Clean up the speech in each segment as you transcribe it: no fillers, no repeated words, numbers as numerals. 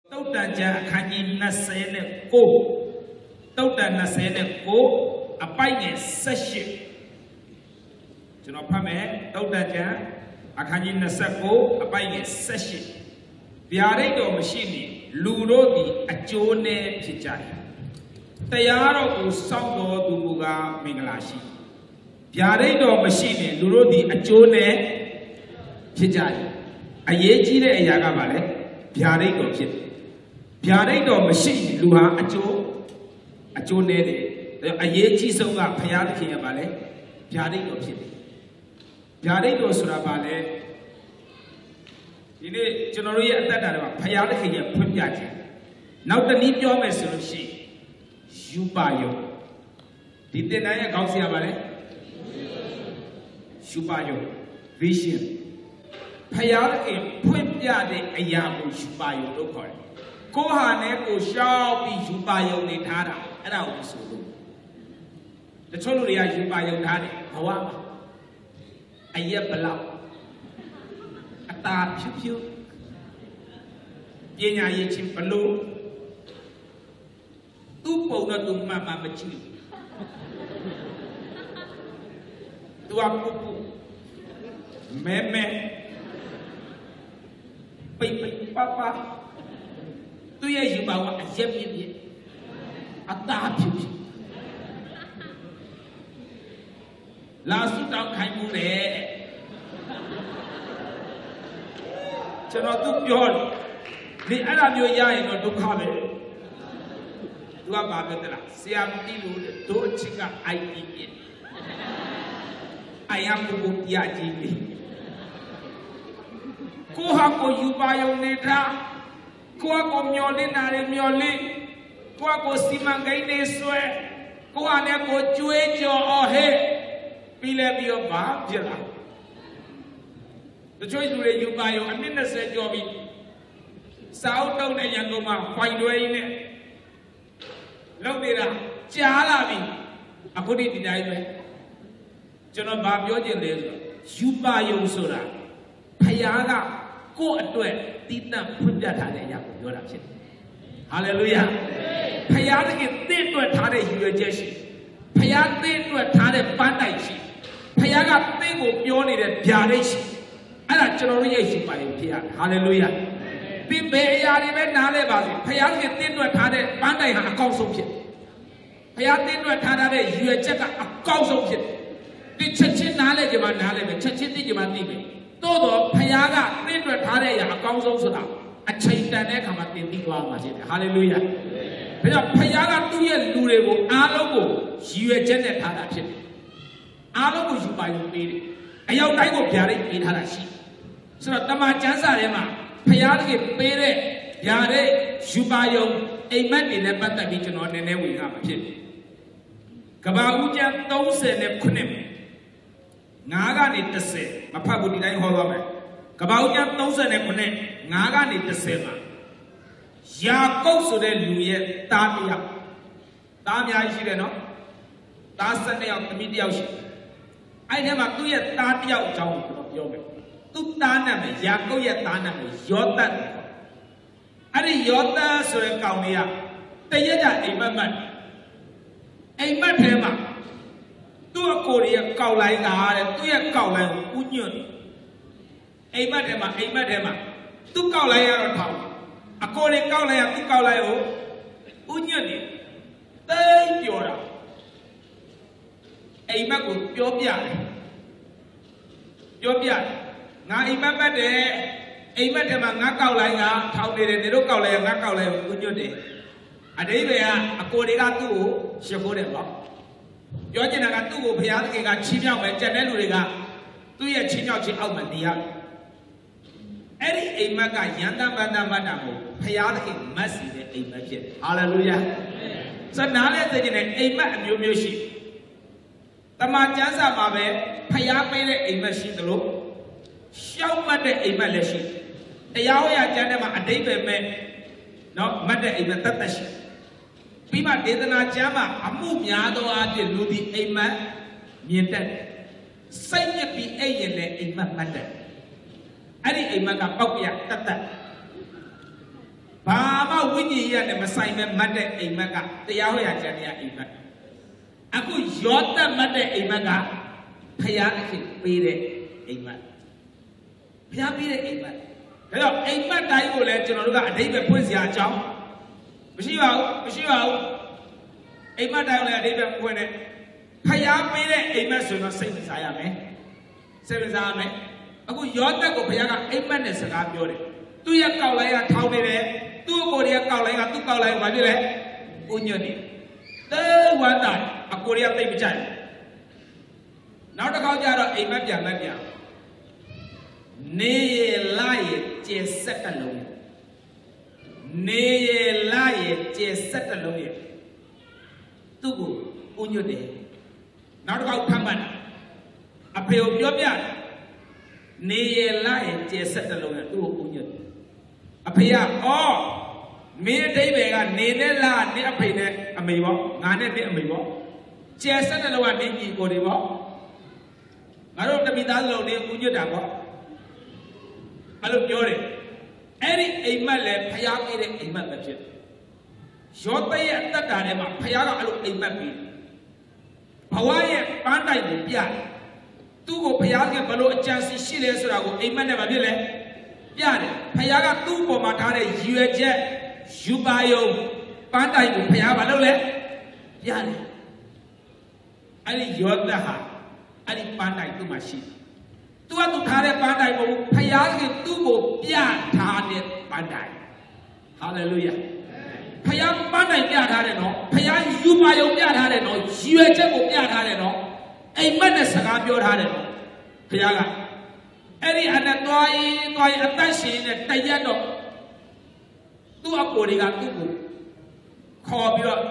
Tâu tàn cha khá nhìn nà xe nè cô Tâu tàn nà xe nè cô à bay nghe sát shit Cho nó phá mẹ Tâu tàn cha khá nhìn nà xe cô à bay nghe sát shit Bia đấy đồ mà xin đi Lù rô đi à chô nè phía chạy Taya rô cô xong đồ đu bù gà mình là xí Bia đấy đồ mà xin đi Lù rô đi à chô nè phía chạy À dễ chí đấy à giá gà bà đấy Bia đấy đồ phía Bia đấy đồ mà xin đi Lù hà à chô nè đấy À dễ chí xong gà phá yá khi bà đấy Bia đấy đồ phía Bia đấy đồ sura bà đấy Ini channel ini ada dalam payah lagi yang pun jadi. Nau tadi jauh mesej Yupayo. Di tengahnya kau siapa le? Yupayo vision. Payah lagi pun jadi ayam Yupayo tu kau. Kau hanya kau siapa Yupayo ni thara. Ada orang suruh. Terus dia Yupayo thara. Awak ayam belau. Ta phiêu phiêu Ye nhà ye chim balo Tu bầu na tu mà chim Tu pu me pai pa Tu ye yu ba wa yep yep ta phiêu phiêu La su tao khai mu le Cho nó tu pion ni ara myo ya yin no dukha be tu ka ba bet la siam ti lu do chin ka ai ti ayam bu ya ji ni ko ha ko yu ba yong ne tha ko ha ko myo le na le myo le ko ha ko siman gai ne swe ko ha ne ko chwe cho o he pi le pi yo ba phit la The choice to you buy your administrative job in South Down and Yangoma, quite doing it. Look there, Chalavi, a good in the diamond. General Babio, you buy your soda. Payaga, go at it, did not put that at your action. Hallelujah. Payaga did to a tare, you are Jessie. Payaga did to a tare, Bandai. Payaga, they will be only the Piarish. Ada generation by Pia. Hallelujah. Be Bayari Nale Bazi. Payaki did not have it, Bandai had a council kit. Payaki did not have it, you check a council kit. The Chachin Nale Giman Nale, Chachin Giman Nime. Todo Payaga did not have a council soda. A chain that they come at the Niguama. Hallelujah. Payaga 2 years, Lurego, Alogo, you a genet had a kit. Alogo, you buy your baby. I have Tigo Piari in Harashi. So Tama Chansa, Payaki, Pere, Yare, Shubayo, a man in a Patavision on the Newi Hamapin. Kabauja, those and Kunim. Naga need the same. Mapabu did I hold Kabauja, those and Kunim. Naga need the same. Yako so then Luye, Tamia. Tamia, she did not. That's Sunday of the media. I never do a tardy out of yoga. Tu Tana, Yako Yatana, Yota. Ari Yota Surekaunia. Tayada, a man. A matema. Do a Korea Kaulai, do a Kaulai, Union. A matema. Tu Kaulai town. A Korea Kaulai, tu Kaulai, Union. Thank you. A magu, Yobia. Now, remember there, a matema, Nakaulanga, how did they look out like Nakaulay, good your day. A day where a Korea to Shakodeva. Yojina to Piaki got China when Janeluriga, 2 years China Almandia. Any a maga yanda madamo, Piaki must be a magic. Hallelujah. So now let's say a man and your music. The Majanza Mabe, Payape, a machine the low. Show mother a malashi. A Yawaya Janama, a David no, mother a metashi. Pima Dedana Jama, a move Yado de Ludi, a man, Yentan. Say be a in my mother. Ani a maga Pokia Tata. Ba wini ya ne masai me made imaka tiya ho ya jan ya imaka aku yota made imaka phaya akhi pe de imaka phaya pe de imaka da yo imaka dai ko leကျွန်တော်တို့ကအဓိပ္ပာယ်ဖွင့်စရာအကြောင်းမရှိပါဘူးအိမ်မက်တိုင်းလည်းအဓိပ္ပာယ်ဖွင့်တယ်ဖျားပေးတဲ့အိမ်မက်ဆိုတော့စိတ်ဝင်စားရမယ်အခုယောသက်ကိုဘုရားကအိမ်မက်နဲ့စကားပြောတယ်သူ့ရဲ့ကောက်လိုက်ကထောင်းနေတယ်သူ့ကိုယ်ရဲ့ကောက်လိုက်ကသူ့ကောက်လိုက်ဘာဖြစ်လဲဥညွတ်နေသေဝါတာအကိုရီးယားသိမကြိုက်နောက်တစ်ခေါက်ကျတော့အိမ်မက်ပြန်နေရလာရဲ့ကျေစက်ကလုံးနေရလာရဲ့ကျေစက်ကလုံးရဲ့သူ့ကိုဥညွတ်တယ်နောက်တစ်ခေါက်ဖမ်းမှန်းအဖေကိုပြောပြနေရလာရဲ့ကျေစက်ကလုံးရဲ့သူ့ကိုဥညွတ်တယ်အဖေကအော်မင်းအတိတ်ပဲကနေနဲ့လားနေအဖေနဲ့အမေပေါ့ငါနဲ့နေအမေပေါ့ကျေစက်ကလုံးကနေညီကိုတွေပေါ့ငါတို့တမိသားစုလုံးနေဥညွတ်တာပေါ့အဲ့လိုပြောတယ်အဲ့ဒီအိမ်မက်လည်းဖျားပေးတဲ့အိမ်မက်ပဲဖြစ်ယောသရဲ့အတ္တဓာတ်ထဲမှာဖျားကအဲ့လိုအိမ်မက်ပေးဘဝရဲ့ပန်းတိုင်ကိုပြတယ်သူ့ကိုဖျားကဘလို့အကြံစီရှိလဲဆိုတာကိုအိမ်မက်နဲ့မဖြစ်လဲပြတယ်ဖျားကသူ့ပေါ်မှာထားတဲ့ရည်ရွယ်ချက်ယူပါယုံပန်းတိုင်ကိုဖျားဘာလုပ်လဲပြတယ်အဲ့ဒီယောသဟာအဲ့ဒီပန်းတိုင်သူ့မှာရှိသူကသူထားတဲ့ပန်းတိုင်ကိုဖျားကသူ့ကိုပြထားတဲ့ပန်းတိုင်ဟာလေလုယာဖျားပန်းတိုင်ပြထားတယ်နော်ဖျားယူပါယုံပြထားတယ်နော်ရွယ်ချက်ကိုပြထားတယ်နော်အိမ်မက်နဲ့စကားပြောထားတယ်နော်ဖျားကအဲ့ဒီအနက်သွားရင်အသက်ရှင်နဲ့တရက်တော့သူ့အကိုတွေကသူ့ကိုခေါ်ပြီးတော့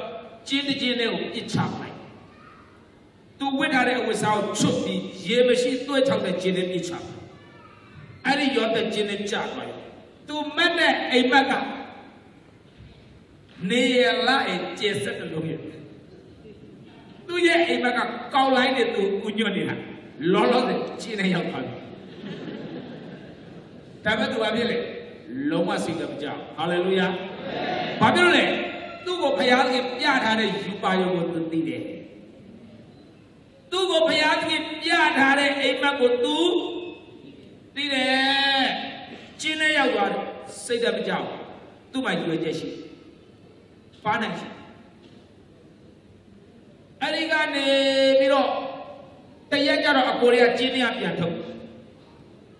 ကျင်းတဲ့ကိုပြစ်ချလိုက်သူဝတ်ထားတဲ့အဝတ်စားကိုချွတ်ပြီးရေမရှိသွဲ့ချောက်တဲ့ကျင်းနဲ့ပြစ်ချအဲ့ဒီရောတဲ့ကျင်းနဲ့ကြာသွားတယ်သူမက်တဲ့အိမ်မက်ကနေရလာရဲ့ကျေစက်တလုံးရဲ့သူရဲ့အိမ်မက်ကကောက်လိုက်တဲ့သူဥညွတ်နေတာလောလောဆယ်ကျင်းနဲ့ရောက်သွားပြီဒါပေမဲ့သူဘာဖြစ်လဲလုံးဝစိတ်ကမကြောက်ဟာလေလုယာဘာဖြစ်လို့လဲသူ့ကိုဖျားခင်ပြထားတဲ့ယူပါယုံကိုသူသိတယ်သူ့ကိုဖျားခင်ပြထားတဲ့အိမ်မက်ကိုသူသိတယ်ကျင်းနဲ့ရောက်သွားတယ်စိတ်ကမကြောက်သူ့မှာရွေးချက်ရှိဖားနိုင်ရှိအဲ့ဒီကနေပြီးတော့တရက်ကြတော့အကိုတွေကကျင်းနဲ့ပြန်ထုတ်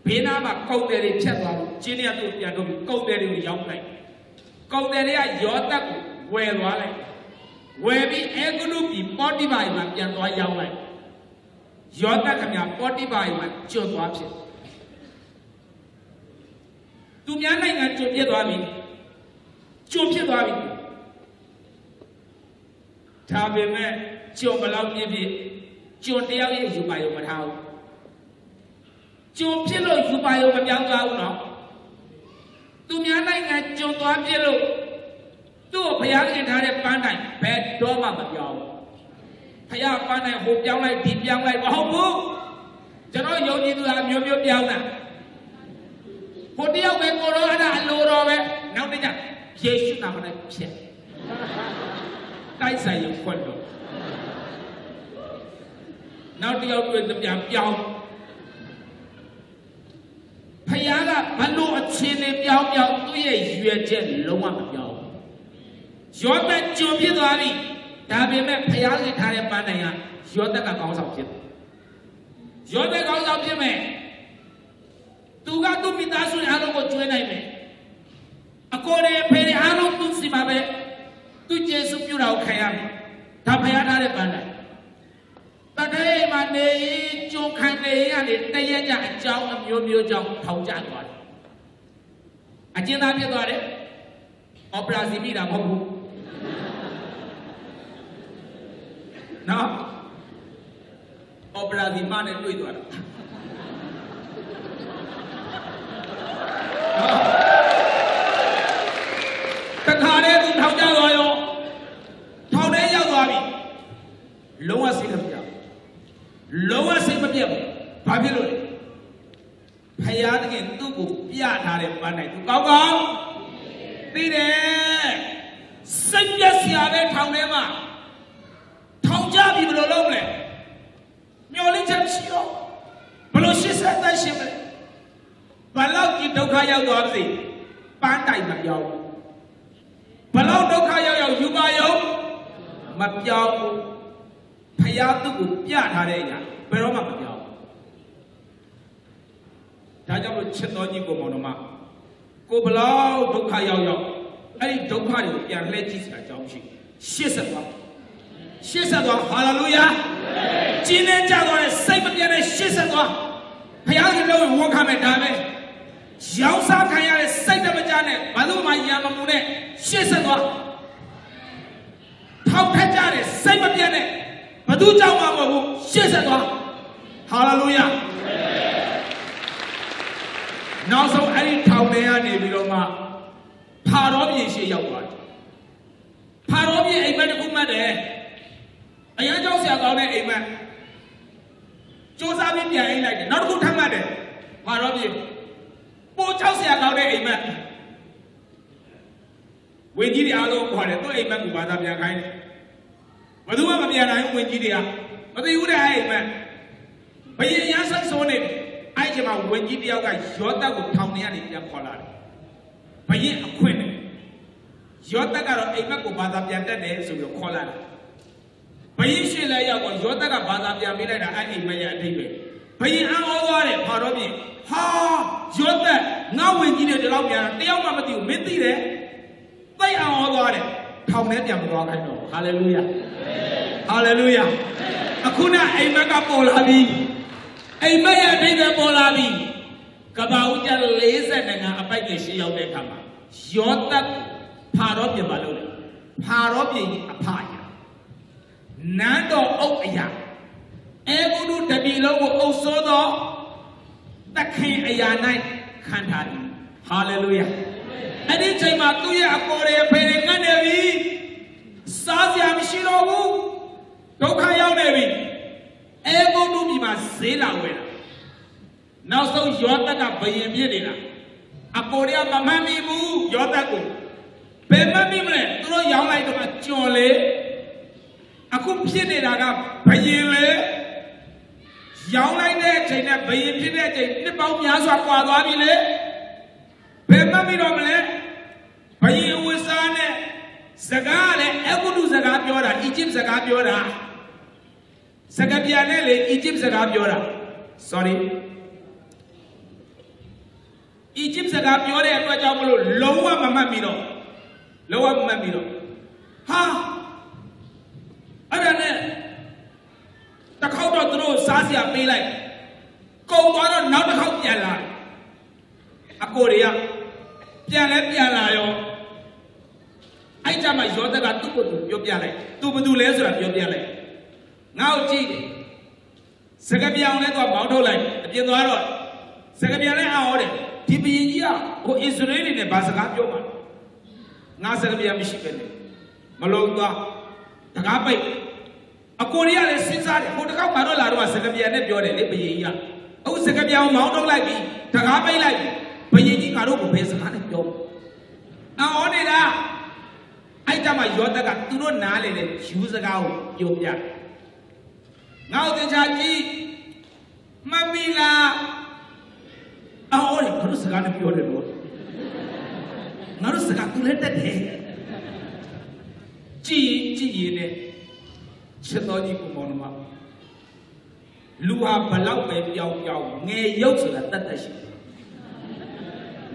ဘေးနားမှာကုတ်တယ်တွေဖြတ်သွားလို့ကျင်းနဲ့သူ့ပြန်ထုတ်ပြီးကုတ်တယ်တွေကိုရောင်းလိုက်ကုတ်တယ်တွေကယောသက်ကိုဝယ်သွားလိုက်ဝယ်ပြီးအဲဂုဏပြည်ပေါတိပါယမှာပြန်သွားရောင်းလိုက်ယောသခင်ဗျာပေါတိပါယမှာကျွတ်သွားဖြစ်သူများနိုင်ငံကျွတ်ပြစ်သွားပြီကျွတ်ဖြစ်သွားပြီဒါပေမဲ့ကျွတ်ဘလောက်ပြစ်ပြစ်ကျွတ်တယောက်ရဲ့ယူပါယုံမထားဘူးကျွတ်ဖြစ်လို့ယူပါယုံမပြောင်းသွားဘူးနော်သူများနိုင်ငံကျွတ်သွားပြစ်လို့သူ့ကိုဘုရားခင်ထားတဲ့ပန်းတိုင်ဘယ်တော့မှမပြောင်းဘူးဖယားပန်းနိုင်ဟိုပြောင်းလိုက်ဒီပြောင်းလိုက်မဟုတ်ဘူးကျွန်တော်ယုံကြည်သူဟာမျိုးပြောင်းတာဟိုတယောက်ပဲကိုရောအဲ့ဒါအလိုတော်ပဲနောက်တစ်ညယေရှုနာမနဲ့ဖြစ်တိုက်ဆိုင်ရုံခွတ်တော့နောက်တစ်ယောက်တွေ့ပြန်ပြောင်းဖယားကဘလို့အခြေအနေပြောင်းသူ့ရဲ့ရွယ်ချက်လုံးဝမပြောင်းရောသက်ကြုံဖြစ်သွားပြီဒါပေမဲ့ဖျားစီထားတဲ့ပန်းတိုင်ကယောသက်ကကောင်းဆောင်ဖြစ်တယ်ယောသက်ကောင်းဆောင်ဖြစ်မယ်သူကသူ့မိသားစုအားလုံးကိုကျွေးနိုင်မယ်အကိုတွေဖေတွေအားလုံးသူ့စီမှာပဲသူကျေစုပြုတာကိုခံရမယ်ဒါဖျားထားတဲ့ပန်းတိုင်တတိယမှာနေကျုံခံနေရတဲ့တရက်ကြအကြောင်းအမျိုးကြောင့်ထောင်ကျသွားတယ်အကျဉ်းသားဖြစ်သွားတယ်အော်ပရာစီမိတာမဟုတ်ဘူးနော်အော်ပရာဒီမနဲ့တွေ့သွားတာတခါတည်းသူထောင်ကြသွားရောထောင်ထဲရောက်သွားပြီလုံးဝစိတ်မပြတ်လုံးဝစိတ်မပြတ်ဘူးဘာဖြစ်လို့လဲဖယားတကယ်သူ့ကိုပြထားတဲ့ပန်းနိုင်သူကောင်းသိတယ် စိတ်ပြက်စရာပဲထောင်ထဲမှာထောင်ကြပြီဘယ်လိုလုပ်မလဲမျောလင်းချက်ရှိတော့ဘယ်လိုရှစ်ဆက်သက်ရှင်မလဲဘလောက်ကြီးဒုက္ခရောက်သွားပါစေပန်းတိုင်မပြောင်းဘလောက်ဒုက္ခရောက်ယူပါယုံမပြောင်းဘူးဖယားသူ့ကိုပြထားတဲ့အရာဘယ်တော့မှမပြောင်းဒါကြောင့်လို့ချစ်တော်ကြီးကိုမောင်တော်မကိုဘလောက်ဒုက္ခရောက်အဲ့ဒီဒုက္ခတွေကိုပြန်လှည့်ကြည့်စရာအကြောင်းရှိရှေ့ဆက်သွားဟာလေလုယာကျင်းနေကြသွားတဲ့စိတ်မပြတ်တဲ့ရှေ့ဆက်သွားဘုရားရှင်လုံးဝန်ခံမဲ့ဒါပဲရောင်းစားခံရတဲ့စိတ်တမကြနဲ့ဘာလို့မှရံမမှုနဲ့ရှေ့ဆက်သွားထောက်ထက်ကြတဲ့စိတ်မပြတ်နဲ့ဘသူကြောင့်မှမဟုတ်ဘူးရှေ့ဆက်သွားဟာလေလုယာနောက်ဆုံးအဲ့ဒီထောင်ထဲကနေပြီးတော့မှဖာရောပြင်ရှေ့ရောက်သွားတယ်ဖာရောပြင်အိမ်မက်တစ်ခုမှတ်တယ်အရန်ကြောက်ဆရာကောင်းတဲ့အိမ်မက်စူးစမ်းပြီးပြန်အိမ်လိုက်တယ်နောက်တစ်ခုထပ်မှတ်တယ်ဖာရောပြင်ပိုကြောက်ဆရာကောင်းတဲ့အိမ်မက်ဝင်းကြီးတွေအားလုံးခေါ်တယ်သူ့အိမ်မက်ကိုဘာသာပြန်ခိုင်းတယ်ဘယ်သူမှမပြန်နိုင်ဘူးဝင်းကြီးတွေကမသိဘူးတဲ့အိမ်မက်ဘယင်ရမ်းဆိုင်ဆိုးနေတယ်အဲ့ဒီမှာဝင်းကြီးတယောက်ကယောသတ်ကိုထောင်ထဲကနေပြန်ခေါ်လာတယ်ဘယင်အခွင့်နဲ့ယောသတ်ကတော့အိမ်မက်ကိုဘာသာပြန်တတ်တယ်ဆိုပြီးခေါ်လာတယ်ဘယင်ရှေ့လဲရောက်တော့ယောသတ်ကဘာသာပြန်ပေးလိုက်တာအဲ့အိမ်မက်ရဲ့အထိပ္ပယ်ဘယင်အောင်းသွားတယ်ဖာတော့ပြင်ဟာယောသတ်ငါဝင်ကြီးတွေဒီလောက်ပြန်တယောက်မှမသိဘူးမင်းသိတယ်သိအောင်သွားတယ်ထောင်ထဲပြန်မသွားခိုင်းတော့ဟာလေလုယာဟာလေလုယာအခုနအိမ်မက်ကပေါ်လာပြီအိမ်မက်ရဲ့အထိပ္ပယ်ပေါ်လာပြီကဘာဦးကျ40နိုင်ငံအပိုက်တွေရှေ့ရောက်တဲ့အခါမှာယောသတ်ဖာတော့ပြင်ပါလို့လေဖာတော့ပြင်အဖရနန်းတော်အုပ်အရာအေဂုတုတပြည်လုံးကိုအုပ်စိုးသောတခင်အရာ၌ခံထားသည်ဟာလေလုယာအဲ့ဒီချိန်မှာသူ့ရဲ့အပေါ်တွေဖေတွေငတ်နေပြီစားစရာမရှိတော့ဘူးဒုက္ခရောက်နေပြီအေဂုတုပြည်မှာဈေးလာဝယ်တာနောက်ဆုံးယောသတ်ကဘယင်ပြစ်နေတာအပေါ်တွေကမမှန်မိဘူးယောသတ်ကိုဘယ်မှမိမလဲသူတို့ရောင်းလိုက်တော့ကျွံလေအခုဖြစ်နေတာကဘယင်လေရောင်းလိုက်တဲ့အချိန်နဲ့ဘယင်ဖြစ်တဲ့အချိန်နှစ်ပေါင်းများစွာကွာသွားပြီလေဘယ်မှမိတော့မလဲဘယင်ဝိစားနဲ့စကားလည်းအကုတုစကားပြောတာအီဂျစ်စကားပြောတာစကားပြန်နဲ့လေအီဂျစ်စကားပြောတာ sorry အီဂျစ်စကားပြောတဲ့အတွက်ကြောင့်မလို့လုံးဝမမှတ်မိတော့ဟာအဲ့ဒါနဲ့တစ်ခေါက်တော့သူတို့စားစရာပေးလိုက်ကုန်သွားတော့နောက်တစ်ခေါက်ပြန်လာအကိုတွေကပြန်လာရောအဲ့ကြမှာယောသတ်ကသူ့ကိုသူပြောပြလိုက်သူဘယ်သူလဲဆိုတာပြောပြလိုက်ငါ့ကိုကြည့်စကားပြောင်းလဲတော့မောင်းထုတ်လိုက်အပြင်သွားတော့စကားပြန်လဲအော်တယ်ဒီဘရင်ကြီးကကိုအစ္စရေးနဲ့ဘာစကားပြောမှာငါစကားပြန်မရှိပဲနဲ့မလုံးသွားတကားပိတ်အကိုရီးယားလည်းစဉ်းစားတယ်ဟိုတစ်ခေါက်မှတော့လာတော့စကားပြန်နဲ့ပြောတယ်လေဘရင်ကြီးကအခုစကားပြောင်းမောင်းထုတ်လိုက်ပြီးတကားပိတ်လိုက်ပြီးဘရင်ကြီးကတော့ဘယ်စကားနဲ့ပြောအော်နေတာအဲ့ကြမှာယောသတ်ကသူတို့နားလေတဲ့ယူစကားကိုပြောပြငါ့ကိုသင်္ချာကြည့်မမီလားအော်လေဘာလို့စကားနဲ့ပြောတယ်လို့ငါတို့စကားသူလည်းတက်တယ်ကြည်ရင်နဲ့ချစ်တော်ကြီးကိုမောင်နှမလူဟာဘလောက်ပဲပြောင်းငယ်ရုပ်ဆိုတာတတ်ရှိ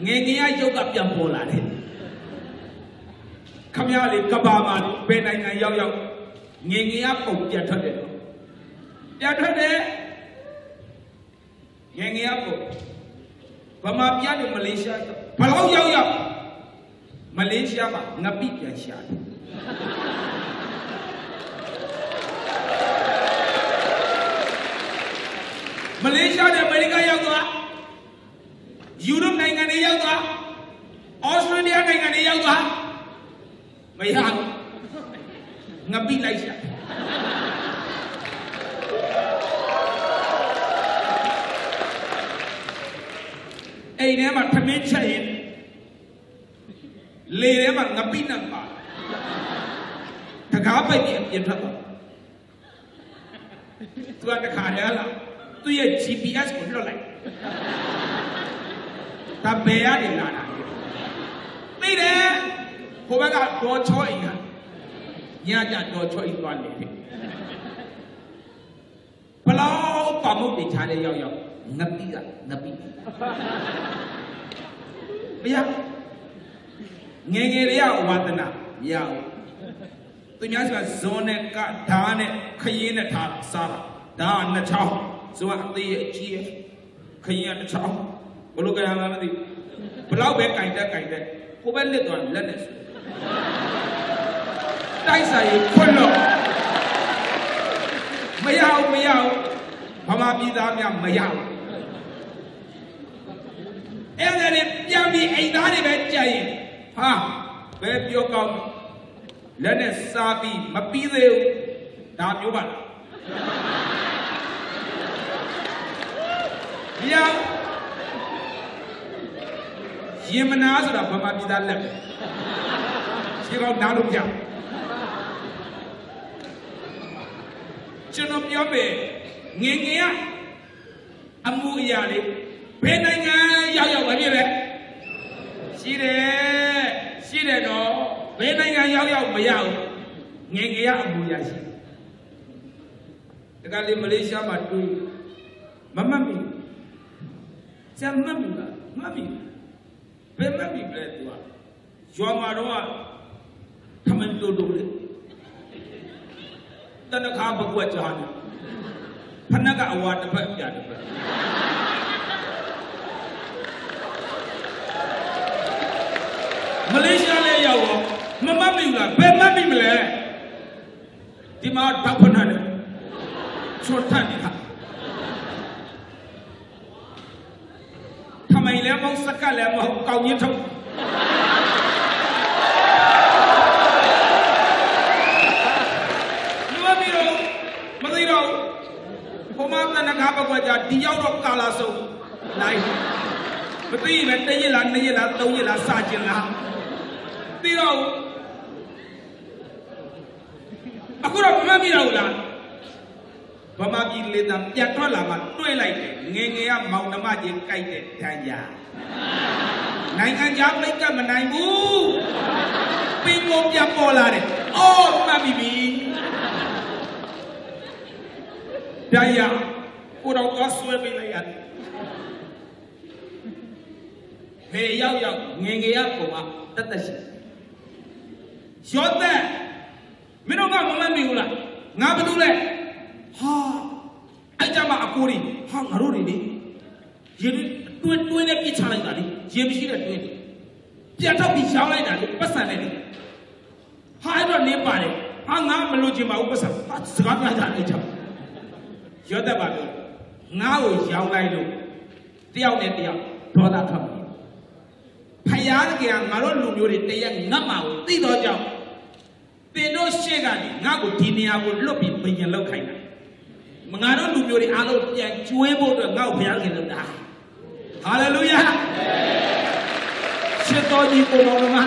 ငယ်ရရုပ်ကပြန်ပေါ်လာတယ်ခမရလေကဘာမှာဘယ်နိုင်ငံရောက်ငယ်ရပုံပြန်ထွက်တယ်ငယ်ရပုံဗမာပြည်နဲ့မလေးရှားဘလောက်ရောက်မလေးရှားမှာငပိပြန်ရှာတယ်မလေးရှားနဲ့အမေရိကရောက်သွားယူရိုပနိုင်ငံတွေရောက်သွားဩစတြေးလျနိုင်ငံတွေရောက်သွားမရဘူးငပိလိုက်ရှာအိမ်ထဲမှာထမင်းချက်ရင်လေထဲမှာငပိနဲ့ပါ တကားပိုက်ပြင်ထွက်သွားသူကတခါတည်းလားသူ့ရဲ့ GPS ကိုလွှတ်လိုက်ဒါဘယ်ကနေလာတာသိတယ်ဟိုဘက်ကဒေါ်ချောအိမ်ကညကြဒေါ်ချောအိမ်သွားနေတယ်ဘလောက်ပါမုတ်တွေချားတဲ့ရောက်ငပိကငပိမရငယ်တွေကဝါသနာမရဘူးသူများကဇွန်နဲ့ကဓာတ်နဲ့ခရင်နဲ့ထားစားတာဒါကနှစ်ချောင်းဇွန်အသေးအကြီးခရင်ကတစ်ချောင်းဘလို့ကြရမှာမသိဘလောက်ပဲကြိုင်တက်ကိုပဲလစ်သွားလက်နဲ့ဆိုတိုက်ဆိုင်ခွတ်လို့မရဘူးဗမာပြည်သားများမရဘူးအဲ့ဒါနဲ့ပြန်ပြီးအိမ်သားတွေပဲကြိုက်ရင်ဟာဘယ်ပြောကောင်းလက်နဲ့စားပြီးမပြီးသေးဘူးဒါမျိုးပါလားရင်မနာဆိုတာဗမာပြည်သားလက်ပဲရှင်းကောင်းနားလို့ပြကျွန်တော်ပြောမယ်ငယ်ကအမှုအရာလေးဘယ်နိုင်ငံရောက်ပါပြီလဲရှိတယ်တော့ဘယ်နိုင်ငံရောက်မရဘူးငယ်ကအမှုအရာရှိတကယ်လေမလေးရှားမှာတွေ့မမတ်ပြီကျမတ်ပြီလားမတ်ပြီဘယ်မတ်ပြီလဲသူကရွာမှာတော့ထမင်းတိုးလေတနခါဘကွက်ကြားတယ်ဖနကအဝါတစ်ဖက်ပြတစ်ဖက်မလေးရှားလည်းရောက်တော့မမတ်ပြီလားဘယ်မတ်ပြီမလဲဒီမှာတောက်ဖနာတယ်ချွတ်ထန်နေတာထမိုင်လည်းမဟုတ်စကတ်လည်းမဟုတ်ကောင်းကြီးထုတ်လူအမီရောမသိတော့ဘုမကနခါဘကွက်ကြဒီရောက်တော့ကာလာဆုံးနိုင်မသိပဲတရက်လားနှစ်ရက်လားသုံးရက်လားစကျင်လားသိတော့အခုတော့မမီတော့လားဗမာပြည်လေသာပြတ်ထွက်လာမှတွေ့လိုက်တယ်ငယ်ကမောင်နှမချင်းကြိုက်တဲ့တန်ကြာနိုင်ငံခြားမိတ်ကမနိုင်ဘူးပင်ကိုပြတ်ပေါ်လာတယ်အော်မှတ်ပြီတရားကိုတော့သွားဆွဲပေးလိုက်ရတယ်ဟေးရောက်ငယ်ပုံကတသက်ရှိရောတဲ့မင်းတို့ကမမတ်မိဘူးလားငါဘာလို့လဲဟာအဲ့ကြမှာအကိုကြီးဟာငါတို့တွေလေရေတွင်းနဲ့ပြစ်ချလိုက်တာလေရေမရှိတဲ့တွင်းပြန်တော့ပြီးရောင်းလိုက်တာလေပတ်စံနဲ့လေဟာအဲ့တော့နေပါတယ်ဟာငါမလို့ချင်ပါဘူးပတ်စံဟာစကားပြောကြအဲ့ကြောင့်ရောတတ်ပါလို့ငါ့ကိုရောင်းလိုက်လို့တယောက်နဲ့တယောက်ဒေါသထွက်တယ်ဖယားကငါတို့လူမျိုးတွေတရက်ငတ်မှာကိုသိတော့ကြောင့်တင်တို့ရှေ့ကနေငါ့ကိုဒီနေရာကိုလွတ်ပြီးပြင်လောက်ခိုင်းတာငါတို့လူမျိုးတွေအားလုံးပြန်ကျွေးဖို့အတွက်ငါ့ကိုဘုရားခင်လုပ်တာဟာလေလုယာရှစ်တော်ကြီးကိုတော်မှာ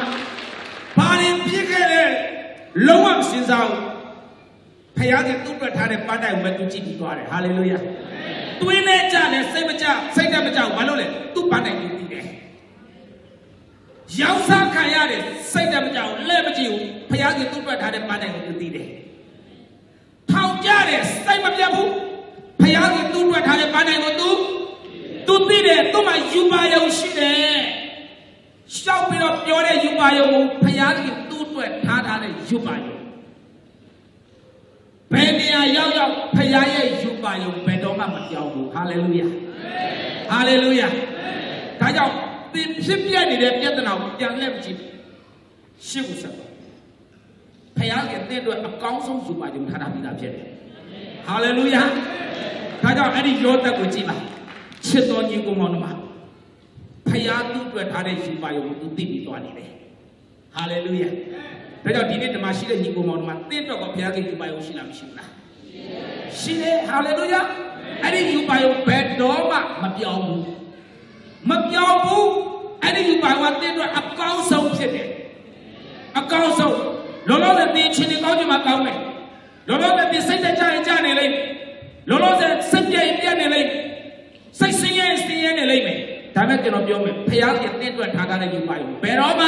ဘာရင်ပြည့်ခဲ့တဲ့လုံးဝမစင်စားဘူးဘုရားခင်သူ့အတွက်ထားတဲ့ပန်းတိုင်ကိုပဲသူကြည့်ပြီးသွားတယ်ဟာလေလုယာတွင်းနဲ့ကြတယ်စိတ်ဓာတ်မကြောက်ဘာလို့လဲသူ့ပန်းတိုင်ကိုသိတယ်ရောင်းစားခံရတယ်စိတ်ဓာတ်မကြောက်လက်မကြည့်ဘူးဘုရားခင်သူ့အတွက်ထားတဲ့ပန်းတိုင်ကိုသူသိတယ်ထောင်ကြတယ်စိတ်မပြတ်ဘူးဘုရားခင်သူ့အတွက်ထားတဲ့ပန်းတိုင်ကိုသူသိတယ်သူ့မှာယူပါယုံရှိတယ်ရှောက်ပြီးတော့ပြောတဲ့ယူပါယုံကိုဘုရားခင်သူ့အတွက်ထားတဲ့ယူပါယုံဘယ်နေရာရောက်ဘုရားရဲ့ယူပါယုံဘယ်တော့မှမပြောင်းဘူးဟာလေလုယာဟာလေလုယာဒါကြောင့်သင်ဖြစ်ပြနေတဲ့ပြဿနာကိုပြန်လှည့်မကြည့်ရှင်းဦးစပ်ဘုရားကတင့်အတွက်အကောင်းဆုံးယူပါယုံထားတာပြီးသားဖြစ်တယ်ဟာလေလုယာဒါကြောင့်အဲ့ဒီယောသက်ကိုကြည့်ပါချစ်တော်ညီကိုမောင်နှမဘုရားသူ့အတွက်ထားတဲ့ယူပါယုံကိုသူသိပြီးသွားနေတယ်ဟာလေလုယာဒါကြောင့်ဒီနေ့ဓမ္မရှိတဲ့ညီကိုမောင်နှမတင့်တော့ကဘုရားကယူပါယုံရှိလားမရှိဘူးလားရှိတယ်ဟာလေလုယာအဲ့ဒီယူပါယုံဘယ်တော့မှမပြောင်းဘူးအဲ့ဒီယူပါယုံကတင့်အတွက်အကောင်းဆုံးဖြစ်တယ်အကောင်းဆုံး လောဆယ်ဒီချင်းကောင်းချင်မှကောင်းမယ်လောလောဆယ်ဒီစိတ်တကြရင်ကြနေလိမ့်လောလောဆယ်စိတ်ပြည့်ပြည့်နေလိမ့်စိတ်ဆင်းရဲနေလိမ့်မယ်ဒါမဲ့ကျွန်တော်ပြောမယ်ဖယားရဲ့တင့်အတွက်ထားကားတဲ့ယူပါယူဘယ်တော့မှ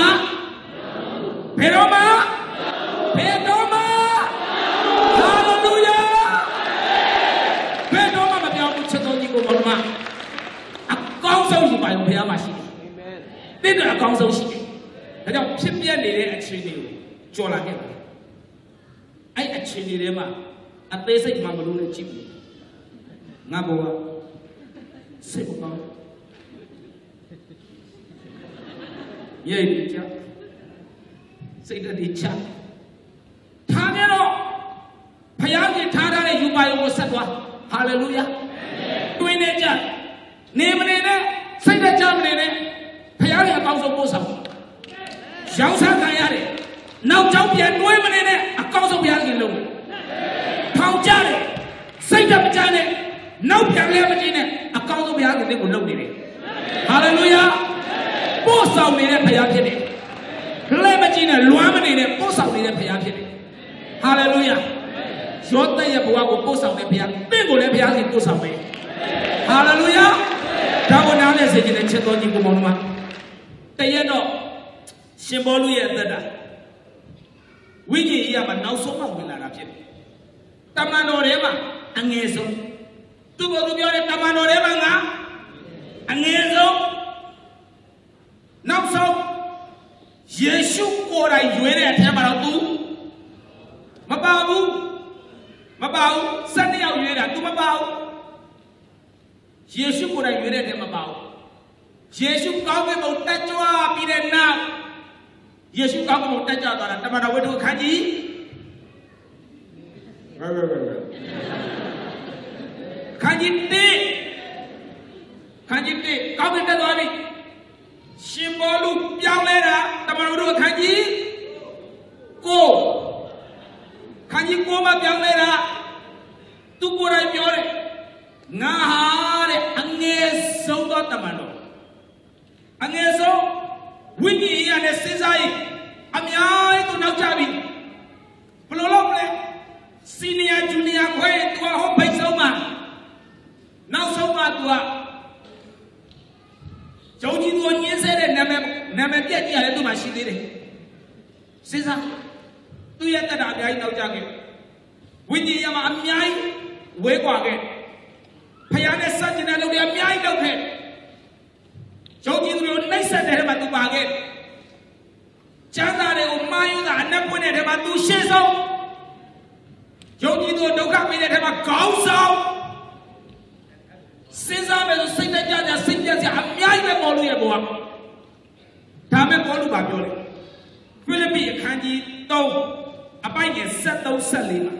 ဟာလေလုယာဘယ်တော့မှမပြောင်းဘူးချက်တော်ကြီးကိုဘောမအကောင်းဆုံးယူပါယူဖယားမှာရှိတယ်တင့်အတွက်အကောင်းဆုံးရှိတယ်ဒါကြောင့်ဖြစ်ပြနေတဲ့အခြေအနေကိုကြော်လာခဲ့တယ်အဲ့အခြေအနေတွေမှာအသေးစိတ်မှမလို့နဲ့ကြည့်ဘူးငါဘောကစိတ်ကောင်းရဲ့ဒီချစိတ်တည်းချထားကြတော့ဖယားကြီးထားတဲ့ယူပါယုံကိုဆက်သွားဟာလေလုယာတွင်နေကြနေမနေနဲ့စိတ်တကြမနေနဲ့ဖယားကြီးအကောင်းဆုံးပို့ဆောင်ရောင်းစားခံရတယ်နောက်ကြောင်းပြန်တွဲမနေနဲ့အကောင်းဆုံးဖယားကြီးလုံးထောင်ကြတယ်စိတ်တမကြနဲ့နောက်ပြန်လဲမကြည့်နဲ့အကောင်းဆုံးဘုရားခင်ကိုလုပ်နေတယ်ဟာလေလုယာပို့ဆောင်နေတဲ့ဘုရားဖြစ်တယ်လဲမကြည့်နဲ့လွမ်းမနေတဲ့ပို့ဆောင်နေတဲ့ဘုရားဖြစ်တယ်ဟာလေလုယာယောသရဲ့ဘဝကိုပို့ဆောင်တဲ့ဘုရားတင့်ကိုလည်းဘုရားခင်ပို့ဆောင်မယ်ဟာလေလုယာဒါကိုနားလဲစေခြင်းနဲ့ချက်တော်ကြီးကိုမောင်နှမတရက်တော့ရှင်ဘောလူရဲ့အသက်တာဝိညာဉ်ကြီးကမှနောက်ဆုံးမှဝင်လာတာဖြစ်တယ်တမန်တော်ထဲမှာအငယ်ဆုံးသူ့ကိုသူပြောတဲ့တမန်တော်ထဲမှာငါအငယ်ဆုံးနောက်ဆုံးယေရှုကိုယ်တိုင်ရွေးတဲ့အထက်မှာတော့သူမပါဘူး12ယောက်ရွေးတာသူမပါဘူးယေရှုကိုယ်တိုင်ရွေးတဲ့အထက်မပါဘူးယေရှုကောင်းကင်ဘုံတက်ကြွပြီးတဲ့နောက်ယေရှုကောင်းကင်ဘုံတက်ကြွသွားတာတမန်တော်ဝတ္ထုအခန်းကြီးခန်းကြီးတေကောင်းကင်တက်သွားပြီရှင်ဘောလူပြောင်းလဲတာတမန်တော်တို့ခန်းကြီးကိုမှပြောင်းလဲတာသူကိုယ်တိုင်ပြောတယ်ငါဟာတဲ့အငယ်ဆုံးသောတမန်တော်အငယ်ဆုံးဝိညာဉ်ရနဲ့စဉ်းစားရင်အများကြီးသူနောက်ကျပြီဘယ်လိုလုပ်လဲစီနီယာဂျူနီယာခွဲသူကဟောဘိတ်ဆုံးမှာနောက်ဆုံးမှသူကဂျုံကြီးသူညင်းဆဲတဲ့နာမည်ပြက်ကြည့်ရတယ်သူမှရှိသေးတယ်စဉ်းစားသူရဲ့တက်တာအများကြီးနောက်ကျခဲ့ဝိညာဉ်ရမှာအများကြီးဝဲကွာခဲ့ဖယားနဲ့စัจကျင်တဲ့လူတွေအများကြီးလုပ်ခဲ့ဂျုံကြီးသူတို့နှိမ့်ဆက်တဲ့ထဲမှာသူပါခဲ့ကျမ်းစာတွေကိုမှားယူတာအနက်ပွင့်တဲ့ထဲမှာသူရှေ့ဆုံးယုံကြည်သူဒုက္ခပေးတဲ့ထဲမှာခေါင်းဆောင်စဉ်းစားမယ်ဆိုစိတ်တကြကြစိတ်ပြတ်စရာအများကြီးပဲပေါ်လို့ရပေါ်ဒါမဲ့ပေါ်လို့ပါပြောတယ်ဖိလိပ္ပိအခန်းကြီး3အပိုက်ငယ်73 74မှာ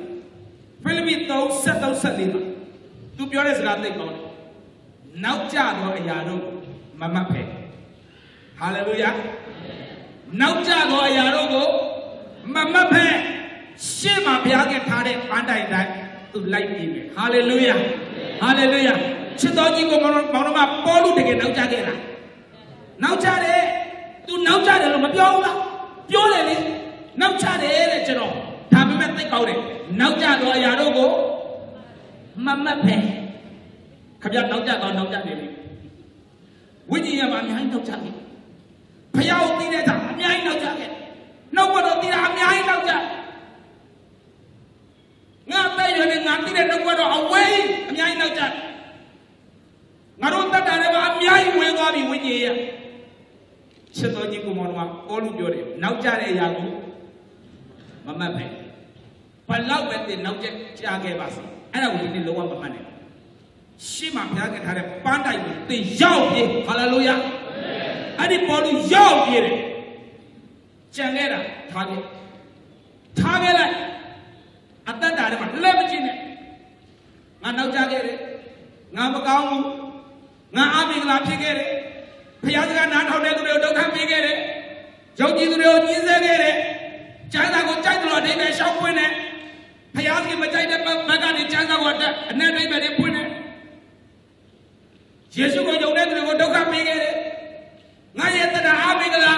ဖိလိပ္ပိ3 73 74မှာသူပြောတဲ့စကားသိကောင်းတယ်နောက်ကျသောအရာတို့မမှတ်ဖဲဟာလေလုယာနောက်ကျသောအရာတို့ကိုမမှတ်ဖဲရှေ့မှာဘုရားကထားတဲ့ပန်းတိုင်တိုင်းသူလိုက်ပြီးမယ်ဟာလေလုယာချစ်တော်ကြီးကိုမောင်တော်မပေါ်လို့တကယ်နောက်ကျခဲ့လားနောက်ကျတယ်သူနောက်ကျတယ်လို့မပြောဘူးလားပြောတယ်လေနောက်ကျတယ်တဲ့ကျွန်တော်ဒါပေမဲ့သိကောင်းတယ်နောက်ကျသောအရာတို့ကိုမမှတ်ဖဲခင်ဗျာနောက်ကျနေပြီဝိညာဉ်ရမှာအများကြီးနောက်ကျပြီဘုရားကိုသိတဲ့အခါအများကြီးနောက်ကျခဲ့နောက်ကတော့သိတာအများကြီးနောက်ကျငါပဲရနေငါသိတဲ့နောက်ကတော့အဝေးအများကြီးနောက်ကျငါတို့တတ်တာလည်းအများကြီးဝင်သွားပြီဝိညာဉ်ရချစ်တော်ကြီးကိုမောင်တော်အောလူပြောတယ်နောက်ကျတဲ့အရာကိုမမှတ်ပဲဘလောက်ပဲတင်နောက်ကျကြားခဲ့ပါစေအဲ့ဒါကိုဒီနေ့လုံးဝမမှတ်နဲ့ရှေ့မှာဘုရားကထားတဲ့ပန်းတိုင်ကိုသင်ရောက်ပြေးဟာလေလုယာအဲ့ဒီပေါ်လူရောက်ပြေးတယ်ကြံခဲ့တာထားခဲ့လိုက်အတ္တတာထဲမှာလက်မကြည့်နဲ့ငါနောက်ကျခဲ့တယ်ငါမကောင်းဘူးငါအမင်္ဂလာဖြစ်ခဲ့တယ်ဘုရားစကားနားထောင်တဲ့သူတွေကိုဒုက္ခပေးခဲ့တယ်ယုံကြည်သူတွေကိုညှင်းဆဲခဲ့တယ်ကျမ်းစာကိုကြိုက်တယ်လို့အဓိပ္ပာယ်ရှောက်ပွင့်တယ်ဘုရားခင်မကြိုက်တဲ့ဘက်ကနေကျမ်းစာကိုအနက်အဓိပ္ပာယ်တွေပွင့်တယ်ယေရှုကိုယုံတဲ့သူတွေကိုဒုက္ခပေးခဲ့တယ်ငါရဲ့တရားအမင်္ဂလာ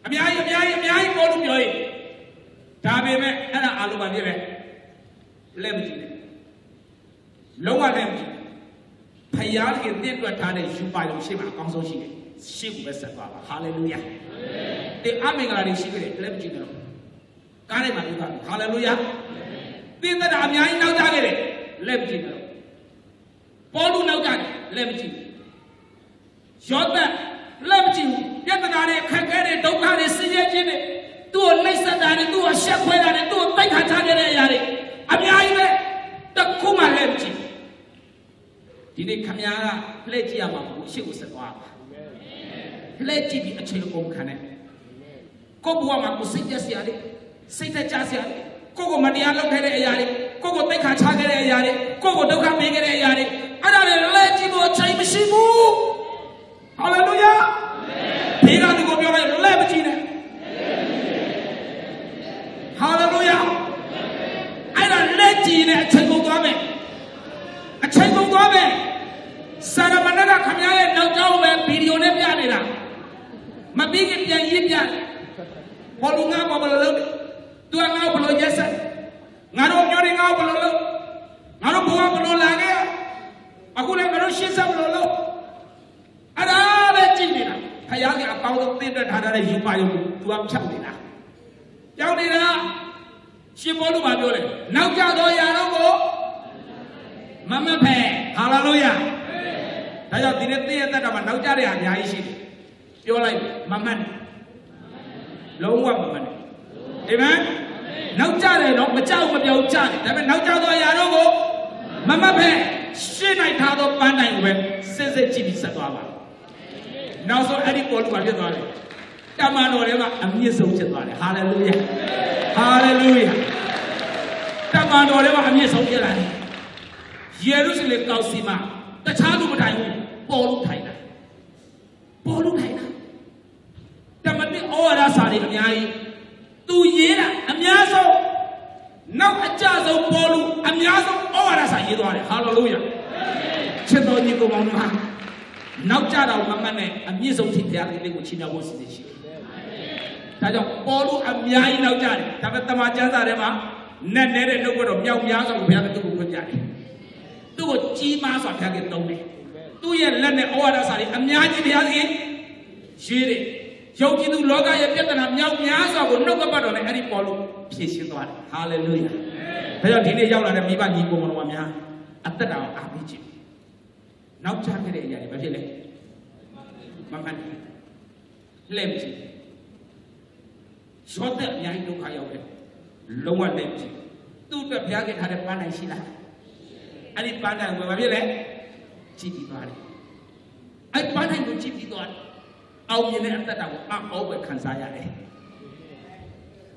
အများကြီးပေါ်လို့ပြောရင် Dabe ana aluma dire lemji lowa lemji phayal ke tin twat tha de yu pa yong shi ma akong song shi de shi ku be sat twa ba hallelujah te amingala de shi ke lemji ne ka dai ma yu ka hallelujah tin da a mya yi naw ja ke de lemji ne Paul lu naw ja lemji Jordan lemji yatana de khakhe de dukha de sinye chin de tu lai sat da de tu shat khwe da de tu tai kha cha ke de ya de a mya yi be takku ma lemji Di ni kamera pledge ya ma bu shi ku sat twa ba pledge bi a chain kom khan ne ko bwa ma ku sit jet sia de sit tat cha sia ko ko ma tiya lok khai de aya de ko ko tai kha cha khai de aya de ko ko dukha me khai de aya de ada de pledge bo chain ma shi bu hallelujah Bhe ga tu ko pyo lai le ma chi ne hallelujah ai da le chi ne a chain ko twa me a chain ko twa me Saramana khamya ye naw jaw be video ne pya ni la ma bi ke pyan yi pya ko lu nga ko balo lo tu nga balo yesa nga ro nyo ri nga balo lo nga ro bo balo la ge aku le nga ro shin sa balo lo ada be chi ni la phaya ke a paw to tin tat tha da yu pa yu tu a phyak ni la yaw ni la shin bo lu ma pyo le naw ja do ya ro ko mama phe hallelujahဒါကြောင့်ဒီနေ့တည့်ရတတ်တာမှာနောက်ကြတဲ့အများကြီးရှိတယ်ပြောလိုက်မမှန်လုံးဝမမှန်အာမင်နောက်ကြတယ်တော့မကြောက်မပြောက်ကြတယ်ဒါပေမဲ့နောက်ကြတော့ຢာတော့ကိုမမှတ်ပဲရှင်းနိုင်ထားတော့ပန်းနိုင်ကိုပဲစစ်စစ်ကြည့်ပြီးဆက်သွားပါနောက်ဆုံးအဲ့ဒီပေါ်လူကဖြစ်သွားတယ်တမန်တော်တွေကအမြင့်ဆုံးဖြစ်သွားတယ်ဟာလေလုယာဟာလေလုယာတမန်တော်တွေကအမြင့်ဆုံးဖြစ်လာတယ်ယေရုရှလင်ကောက်စီမှာတခြားလူမထိုင်ဘူးပေါ်လူထိုင်တာပေါ်လူထိုင်တာတမန်တော်ဩဝါဒစာတွေအများကြီးသူရေးတာအများဆုံးနောက်အကြဆုံးပေါ်လူအများဆုံးဩဝါဒစာရေးသွားတယ်ဟာလေလုယာချစ်တော်ညီကောင်တို့ဟာနောက်ကြတော့မမှတ်နဲ့အမြင့်ဆုံးဖြစ်ဘုရားလေးကိုချီးမြှောက်ဖို့စီစဉ်ရှိတယ်ဒါကြောင့်ပေါ်လူအများကြီးနောက်ကြတယ်ဒါပေမဲ့တမန်ကျမ်းစာထဲမှာနဲ့နေတဲ့နှုတ်ကတော့မြောက်များစွာဘုရားကသူ့ကိုဖွင့်ပြတယ်သူ့ကိုကြီးမားစွာဘုရားကတုံးတယ်သူ့ရဲ့လက်နဲ့ဩဝါဒစာတွေအများကြီးဘုရားသခင်ရေးတယ်ယုံကြည်သူလောကရဲ့ပြဿနာမြောက်များစွာကိုနှုတ်ကပတ်တော်နဲ့အဲ့ဒီပေါ်လို့ဖြည့်ရှင်းသွားတယ်ဟာလေလုယာဒါကြောင့်ဒီနေ့ရောက်လာတဲ့မိဘညီကိုမောင်တော်များအသက်တာအားပေးခြင်းနောက်ချခဲ့တဲ့အရာတွေဘာဖြစ်လဲမမှန်လက်ကြည့်ရောတဲ့အများကြီးဒုက္ခရောက်တယ်လုံးဝလက်ကြည့်သူ့အတွက်ဘုရားကထားတဲ့ပန်းတိုင်းရှိလားအဲ့ဒီပန်းတိုင်းကိုဘာဖြစ်လဲကြည့်ပြီးသွားတယ်အဲ့ပန်းတိုင်းကိုကြည့်ပြီးသွားတယ်အောင်မြင်တဲ့အသက်တာကိုအောက်ပဲခံစားရတယ်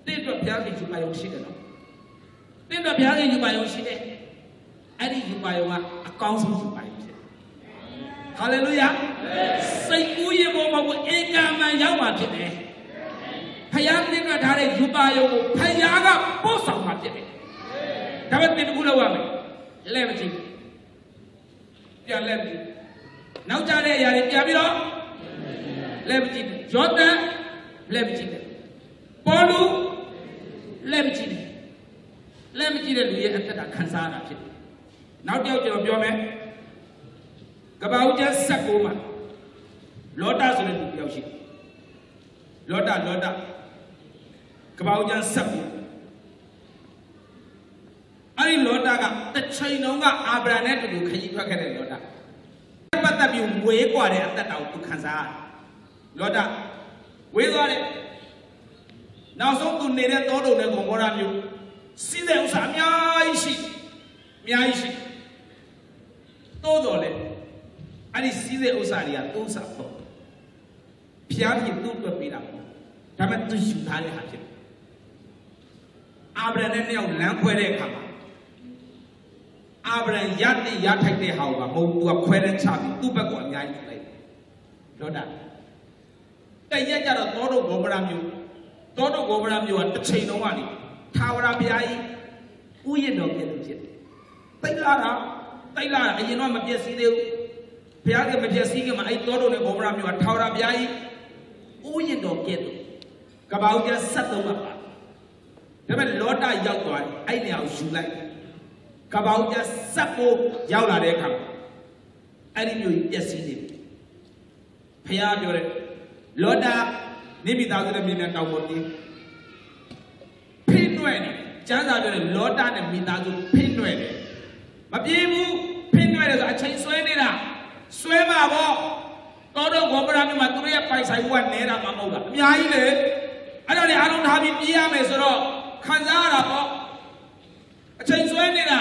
တဲ့အတွက်ဘုရားကယူပါယုံရှိတယ်နော်တဲ့အတွက်ဘုရားကယူပါယုံရှိတယ်အဲ့ဒီယူပါယုံကအကောင်းဆုံးယူပါယုံဖြစ်တယ်ဟာလေလုယာစိတ်ကူးရေပေါ်မှာကိုဧကမန်ရောက်မှာဖြစ်တယ်ဘုရားကထားတဲ့ယူပါယုံကိုဘုရားကပို့ဆောင်မှာဖြစ်တယ်ဒါပေမဲ့တင်တခုလောက်ရမယ်လဲမကြည့်ပြန်လဲပြီနောက်ကြတဲ့အရာတွေပြန်ပြီးတော့လဲမကြည့်ယောသန်လဲမကြည့်ပေါ်လူလဲမကြည့်လဲမကြည့်တဲ့လူရဲ့အသက်တာခံစားရတာဖြစ်တယ်နောက်တစ်ယောက်ကျွန်တော်ပြောမယ်ကပ္ပဦးကျမ်း16မှာလောတဆိုတဲ့လူတစ်ယောက်ရှိလောတကပ္ပဦးကျမ်း16အဲ့ဒီလောတကတစ်ချိန်လုံးကအာဗြဟံနဲ့တူတူခရီးထွက်ခဲ့တဲ့လောတပတ်သက်ပြီးဝေးกว่าတဲ့အသက်တာကိုသူခံစားရတယ်လောတဝေးသွားတယ်နောက်ဆုံးသူနေတဲ့တောတုံနဲ့ဂေါမောရမျိုးစီးတဲ့ဥစ္စာအများကြီးရှိတိုးတော်လေအဲ့ဒီစီးတဲ့ဥစ္စာတွေကသုံးစာပေါ့ဖျားပြီးသူ့အတွက်ပေးတာပေါ့ဒါပေမဲ့သူယူထားတဲ့ဟာဖြစ်တယ်အာဗြဟံနဲ့နှစ်ယောက်လမ်းခွဲတဲ့အခါမှာအာဗြဟံရထိုက်တဲ့ဟာကိုမဟုတ်သူကခွဲတဲ့ချပြီးသူ့ဘက်ကအများကြီးလိုက်လောတတရက်ကြတော့တောတုဂေါမောရမျိုးတောတုဂေါမောရမျိုးကတစ်ချိန်လုံးကနေထာဝရဘုရားကြီးဥယျာဉ်တော်ပြည့်လို့ဖြစ်တယ်တိတ်လာတာအရင်တော့မပြည့်စည်သေးဘူးဘုရားကမပြည့်စည်ခင်မှာအဲ့တောတုနဲ့ဂေါမောရမျိုးကထာဝရဘုရားကြီးဥယျာဉ်တော်ပြည့်လို့ကပ္ပဦးကျမ်း73မှာပါ ဒါပေမဲ့လောတာရောက်သွားတယ်အဲ့နေရာကိုယူလိုက်ကပောက်ကြဆက်ဖို့ရောက်လာတဲ့အခါအဲ့ဒီမျိုးကြီးပြက်စီးနေတယ်ဖះပြောတယ်လောတာနိမိသားစုနဲ့မြင်တဲ့တောင်ပေါ်ပြေးဖိနှွဲ့နေကျမ်းစာပြောတယ်လောတာနဲ့မိသားစုဖိနှွဲ့တယ်မပြေးဘူးဖိနှွဲ့တယ်ဆိုအချိန်ဆွဲနေတာဆွဲမှာပေါ့တော်တော်ဘောပရာမြို့မှာသူတို့ရဲ့ပိုင်ဆိုင်မှုကနဲတာမှမဟုတ်တာအများကြီးလေအဲ့ဒါလေအားလုံးထားပြီးပြေးရမယ်ဆိုတော့ခံစားရတာပေါ့အချိန်ဆွဲနေတာ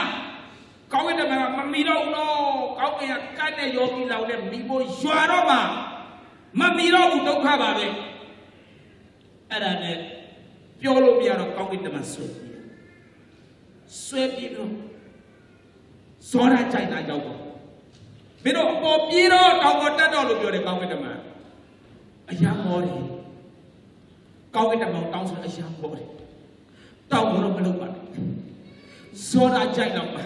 ကောင်းကင်တမန်ကမမီတော့ဘူးနော်ကောင်းကင်ကကတ်နဲ့ယောဂီလောင်နဲ့မိဖို့ရွာတော့မှမမီတော့ဘူးဒုက္ခပါပဲအဲ့ဒါနဲ့ပြောလို့မရတော့ကောင်းကင်တမန်ဆွဲပြီးတော့ဇောရကြိုက်တာရောက်တော့မင်းတို့အပေါ်ပြေးတော့တောင်ပေါ်တက်တော့လို့ပြောတယ်ကောင်းကင်တမန်အရာမောတယ်ကောင်းကင်တမန်တောင်းဆိုအရာမောတယ်တောင်းတော့မလုပ်ပါနဲ့ဇောရကြိုက်တော့ပါ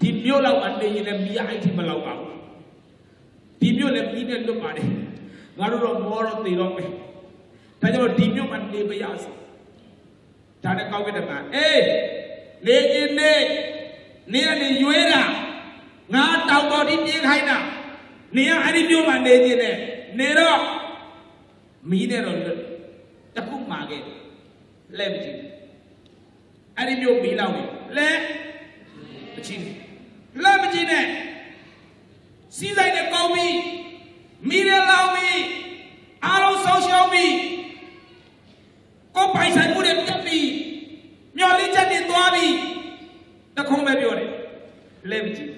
ဒီမြို့လောက်ကနေရင်လည်းမီးအိုက်ထိမလောက်ပါဘူးဒီမြို့လည်းမီးနဲ့လွတ်ပါတယ်ငါတို့တော့မောတော့သေတော့မယ်ဒါကြောင့်ဒီမြို့မှာနေမရဘူးဒါနဲ့ကောင်းကင်တမန်အေးနေခြင်းနေကနေရွေးတာငါတောင်ပေါ်ဒီပြေးခိုင်းတာနေရအဲ့ဒီမြို့မှာနေခြင်းနဲ့နေတော့မီးနဲ့တော့တခုမှာခဲ့လဲမကြည့်အဲ့ဒီမြို့မီးလောက်နေလဲမကြည့်လဲမကြည့်နဲ့စီးဆိုင်နဲ့ကောင်းပြီးမီးနဲ့လောင်ပြီးအားလုံးဆုံးရှုံးပြီးကိုပိုင်ဆိုင်မှုတွေပြတ်ပြီးမျော်လင့်ချက်တွေသွားပြီးတခုံးပဲပြောတယ်လဲမကြည့်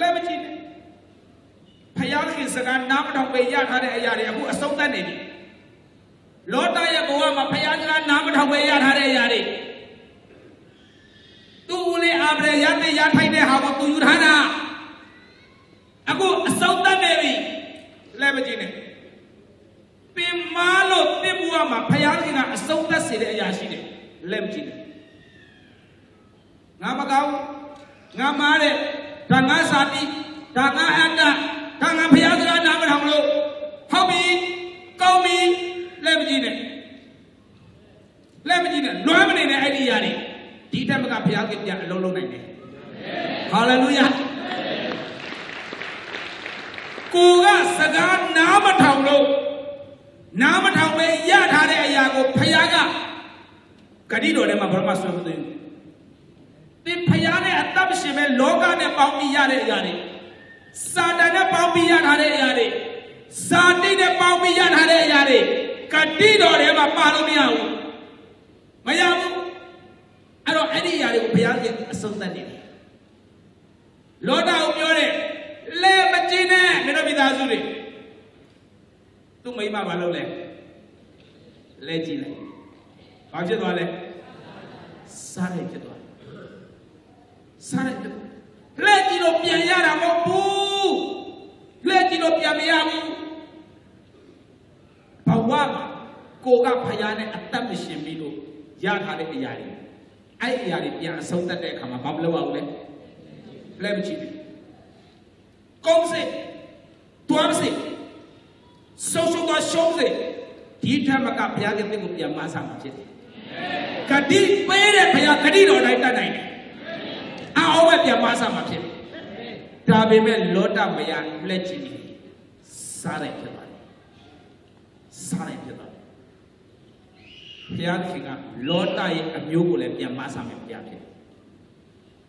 လဲမကြည့်နဲ့ဖယားခင်စကားနားမထောင်ပဲရထားတဲ့အရာတွေအခုအဆုံးသတ်နေပြီလောတာရဲ့ဘဝမှာဖယားစကားနားမထောင်ပဲရထားတဲ့အရာတွေသူ့ဦးလေးအာဗြဲရတဲ့ရထိုင်တဲ့ဟာကိုသူယူထားတာအခုအဆုံးသတ်နေပြီလဲမကြည့်နဲ့ပင်မာလို့ပြစ်ဘဝမှာဖယားခင်ကအဆုံးသတ်စေတဲ့အရာရှိတယ်လဲမကြည့်နဲ့ငါမကောင်းငါမားတဲ့ဒါငါစာတိဒါငါအတ္တဒါငါဖယားစကားနားမထောင်လို့ဟုတ်ပြီကောင်းပြီလဲမကြည့်နဲ့လဲမကြည့်နဲ့လွမ်းမနေနဲ့အဲ့ဒီအရာတွေဒီတက်မကဖယားခင်ပြန်အလုံးလုံးနိုင်တယ်ဟာလေလုယာကိုကစကားနားမထောင်လို့နားမထောင်ပဲရထားတဲ့အရာကိုဖယားကဂတိတော်ထဲမှာဘာမှဆွဲမသိဘူးသင်ဖယားနဲ့အသက်ရှင်မဲ့လောကနဲ့ပေါင်းပြီးရတဲ့အရာတွေစာတန်နဲ့ပေါင်းပြီးရထားတဲ့အရာတွေဇာတိနဲ့ပေါင်းပြီးရထားတဲ့အရာတွေဂတိတော်ထဲမှာပါလို့မရဘူးမရဘူးအဲ့တော့အဲ့ဒီအရာတွေကိုဘုရားရှင်အဆုံးသတ်နေတယ်လောတာကိုပြောတယ်လဲမကြည့်နဲ့မင်းတို့မိသားစုတွေသူ့မိမဘာလုပ်လဲလဲကြည့်လိုက်ဘာဖြစ်သွားလဲစားတယ်ဖြစ်သွားစားတယ်လဲကြည့်လို့ပြန်ရတာမဟုတ်ဘူးလဲကြည့်လို့ပြန်မရဘူးဘဝမှာကိုကဖယားနဲ့အသက်မရှင်ပြီးလို့ရထားတဲ့အရာတွေအဲ့အရာတွေပြန်အဆုံးသတ်တဲ့အခါမှာဘာမလုပ်အောင်လဲလဲမကြည့်ဘူးကောင်းစေတွမ်းစေဆုံးရှုံးသွားရှုံးစေဒီထက်မကဘုရားကတည်းကပြန်မဆာမှာဖြစ်တယ်ဂတိပေးတဲ့ဘုရားဂတိတော်တိုင်းတတ်နိုင်တယ်အောက်ပဲပြန်မဆာမှာဖြစ်တယ်ဒါပေမဲ့လောတမယလက်ချင်နေစားတယ်ဖြစ်ပါတယ်စားတယ်ဖြစ်ပါတယ်ဘုရားခင်ကလောတရဲ့အမျိုးကိုလည်းပြန်မဆာမယ်ဘုရားဖြစ်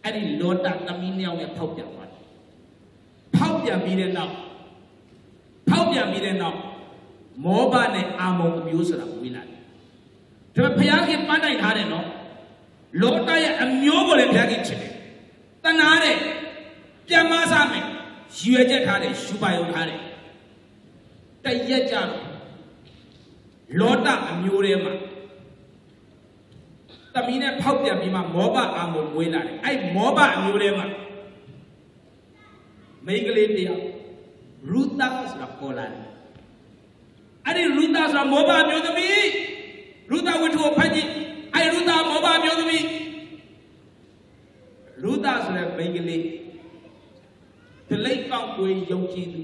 အဲ့ဒီလောတသမီးနှစ်ယောက်နဲ့ဖောက်ပြန်သွားတယ်ဖောက်ပြန်ပြီးတဲ့နောက်မောဘနဲ့အာမုန်အမျိုးဆိုတာဝေးလာတယ်ဒါပေမဲ့ဘုရားခင်ပန်းတိုင်ထားတယ်နော်လောတရဲ့အမျိုးကိုလည်းဘုရားခင်ချစ်တယ်တနာတယ်ပြန်မစားမယ်ရွေချက်ထားတယ်ရှုပါယုံထားတယ်တရက်ကြတော့လောတအမျိုးထဲမှာသမီးနဲ့ဖောက်ပြန်ပြီးမှမောဘအာမုန်ဝေးလာတယ်အဲ့မောဘအမျိုးထဲမှာမိန်းကလေးတယောက်ရူတာဆိုတာပေါ်လာတယ်အဲ့ဒီရူတာဆိုတာမောဘမျိုးသမီးရူတာဝတ္ထုကိုဖတ်ကြည့်အဲ့ရူတာမောဘမျိုးသမီးရူတာဆိုတဲ့မိန်းကလေးဒလိတ်ကောက်ွယ်ယုံကြည်သူ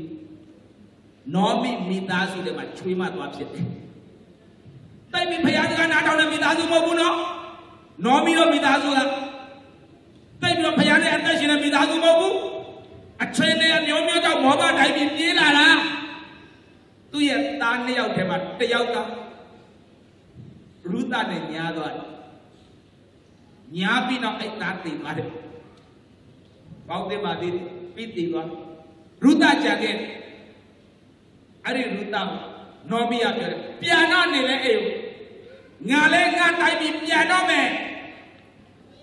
နောမိမိသားစုတွေမှာချွေးမသွားဖြစ်တယ်တိုက်ပြီးဖယားကနာ down the Midazu Mobuno, Nomino Midazula. They do a piano attention of Midazu Mobu. A train there, Yomio, Moba, I mean, Dina. သူရဲ့သားနှစ်ယောက်ထဲမှာတစ်ယောက်ကရူသနဲ့ညားသွားတယ်ညားပြီးတော့အဲ့သားတည်သွားတယ်ပေါင်းတင်ပါသေးတယ်ပြီးတည်သွားရူသကြံခဲ့အဲ့ဒီရူသနော်မီယာပြောတယ်ပြန်တော့နေလဲအေးငါလဲငါတိုင်းပြီးပြန်တော့မယ်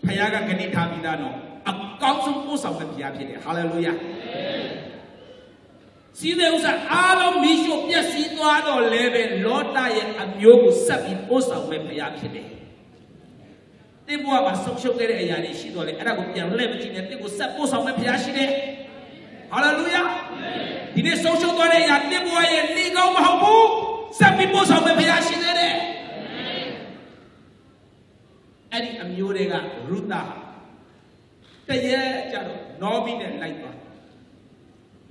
ဖခင်ကဂတိထားပြီးသားနော်အကောင်းဆုံးပို့ဆောင်တဲ့ဖခင်ဖြစ်တယ်ဟာလေလုယာစီးတဲ့ဥစ္စာအားလုံးမိရှုပြည့်စည်သွားတော့လည်းပဲလောတရဲ့အမျိုးကိုဆက်ပြီးပို့ဆောင်မဲ့ဘုရားဖြစ်တယ်။တင်းဘွားမှာဆုံးရှုံးခဲ့တဲ့အရာတွေရှိတော့လေအဲ့ဒါကိုပြန်လှည့်မကြည့်နဲ့တင်းကိုဆက်ပို့ဆောင်မဲ့ဘုရားရှိတယ်။ဟာလေလုယာ။ဒီနေ့ဆုံးရှုံးသွားတဲ့အရာတင်းဘွားရဲ့နေကောင်းမဟုတ်ဘူး။ဆက်ပြီးပို့ဆောင်မဲ့ဘုရားရှိသေးတယ်။အဲ့ဒီအမျိုးတွေကရူသတရေကြတော့နော်ဘီနဲ့လိုက်သွား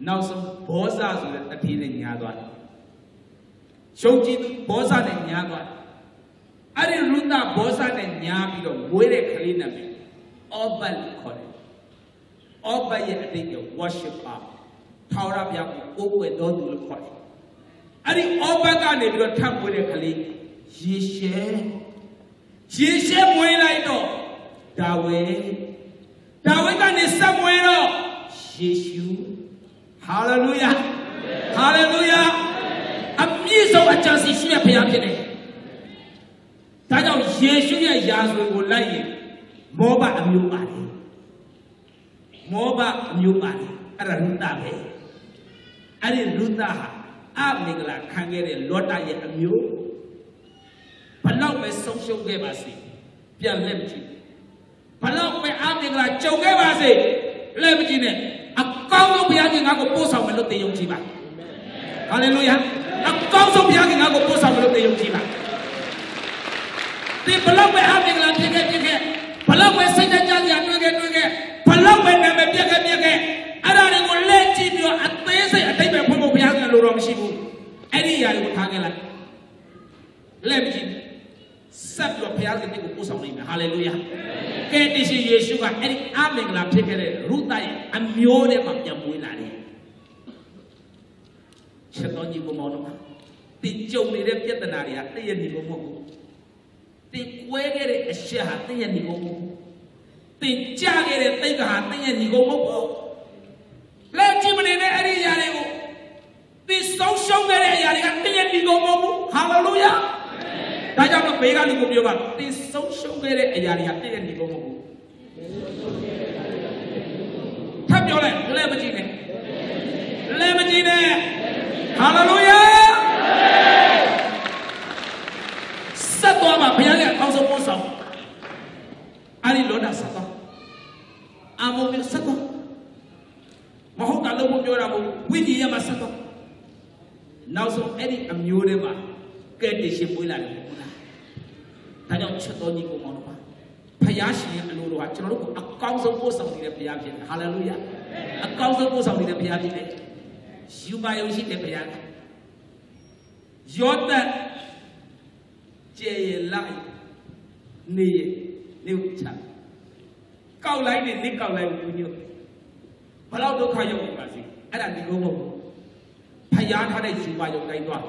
နောက်ဆုံးဘောဇဆိုတဲ့တတိနဲ့ညာသွားတယ်။ရှုံးကြည့်သူဘောဇနဲ့ညာသွားတယ်။အဲ့ဒီရူသဘောဇနဲ့ညာပြီးတော့မွေးတဲ့ကလေးနာမည်အောဘတ်ခေါ်တယ်။အောဘတ်ရဲ့အတိတ်က worshipper ထာဝရဘုရားကိုကိုးကွယ်တော်သူလို့ခေါ်တယ်။အဲ့ဒီအောဘတ်ကနေပြီးတော့ထပ်မွေးတဲ့ကလေးယေရှဲမွေးလိုက်တော့ဒါဝိကနေဆက်မွေးတော့ယေရှုHallelujah. Hallelujah. Amazing agency ရှိတဲ့ဘုရားဖြစ်တယ်။ဒါကြောင့်ယေရှုရဲ့ယာဆွေကိုလိုက်ရင်မောဘအမျိုးပါတယ်။မောဘအမျိုးပါတယ်။အဲ့ဒါရုသပဲ။အဲ့ဒီရုသဟာအမင်္ဂလာခံခဲ့တဲ့လောတရဲ့အမျိုးဘလောက်ပဲဆုံးရှုံးခဲ့ပါစေ။ပြန်လက်မကြည့်။ဘလောက်ပဲအမင်္ဂလာကြုံခဲ့ပါစေ။လက်မကြည့်နဲ့အကောင်းဆုံးဘုရားရှင်ငါ့ကိုပို့ဆောင်မယ်လို့တည်ယုံကြည်ပါဟာလေလုယာအကောင်းဆုံးဘုရားရှင်ငါ့ကိုပို့ဆောင်မယ်လို့တည်ယုံကြည်ပါဒီဘလောက်ပဲအမင်္ဂလာဖြစ်ခဲ့ဘလောက်ပဲစိတ်တကြစရာတွေ့ခဲ့ဘလောက်ပဲနာမည်ပြက်ခဲ့အဲ့ဒါတွေကိုလက်ကြည့်ပြီးတော့အသေးစိတ်အတိတ်ပဲဘုံဘုရားရှင်လိုတော့မရှိဘူးအဲ့ဒီအရာတွေကိုထားခဲ့လိုက်လက်ကြည့်ဆက်ပြီးတော့ဘုရားရှင်ကိုပို့ဆောင်နိုင်မယ်ဟာလေလုယာကဲတရှိယေရှုကအဲ့ဒီအမင်္ဂလာဖြစ်ခဲ့တဲ့ရုသရဲ့အမျိုးထဲမှာပြန်မွေးလာတယ်ချက်တော်ကြီးကိုမောင်းတော့တင်ကြုံနေတဲ့ပြဿနာတွေကတည့်ရနေလို့မဟုတ်ဘူးတင်ကွဲခဲ့တဲ့အရှက်ဟာတည့်ရနေလို့မဟုတ်ဘူးတင်ကြခဲ့တဲ့တိတ်ကဟာတည့်ရနေလို့မဟုတ်ဘူးလက်ကြည့်မနေတဲ့အဲ့ဒီအရာတွေကိုတင်ဆုံးရှုံးခဲ့တဲ့အရာတွေကတည့်ရနေလို့မဟုတ်ဘူးဟာလေလုယာဒါကြောင့်တော့ဘေးကလူကိုပြောပါတင်ဆုံးရှုံးခဲ့တဲ့အရာတွေကတည့်ရနေလို့မဟုတ်ဘူးထပ်ပြောလိုက်လဲမကြည့်နဲ့ဟာလေလုယာဆက်သွားမှာဘုရားရဲ့အကောင်းဆုံးပို့ဆောင်အဲ့ဒီလောတာဆက်သွားအမောမျိုးဆက်သွားမဟုတ်တာလို့ပြောတာမဟုတ်ဝိညာဉ်ရမှာဆက်သွားနောက်ဆုံးအဲ့ဒီအမျိုးတွေမှာကဲတရှင်ပွေးလာတယ်ဟုတ်လားဒါကြောင့်ချက်တော်ကြီးကိုမောင်းတော့ပါဘုရားရှင်ရဲ့အလိုတော်ဟာကျွန်တော်တို့ကိုအကောင်းဆုံးပို့ဆောင်နေတဲ့ဘုရားဖြစ်တယ်ဟာလေလုယာအကောင်းဆုံးပို့ဆောင်နေတဲ့ဘုရားဖြစ်တယ်ယူပါယုံရှိတဲ့ဘုရားယောသန်ကျေလိုက်နေချာကောက်လိုက်နေကောက်လိုက်ဘူးညို့ဘလောက်ဒုက္ခရောက်ပါစေအဲ့ဒါဒီလိုမဟုတ်ဘူးဖျားထားတဲ့ယူပါယုံတိုင်းသွား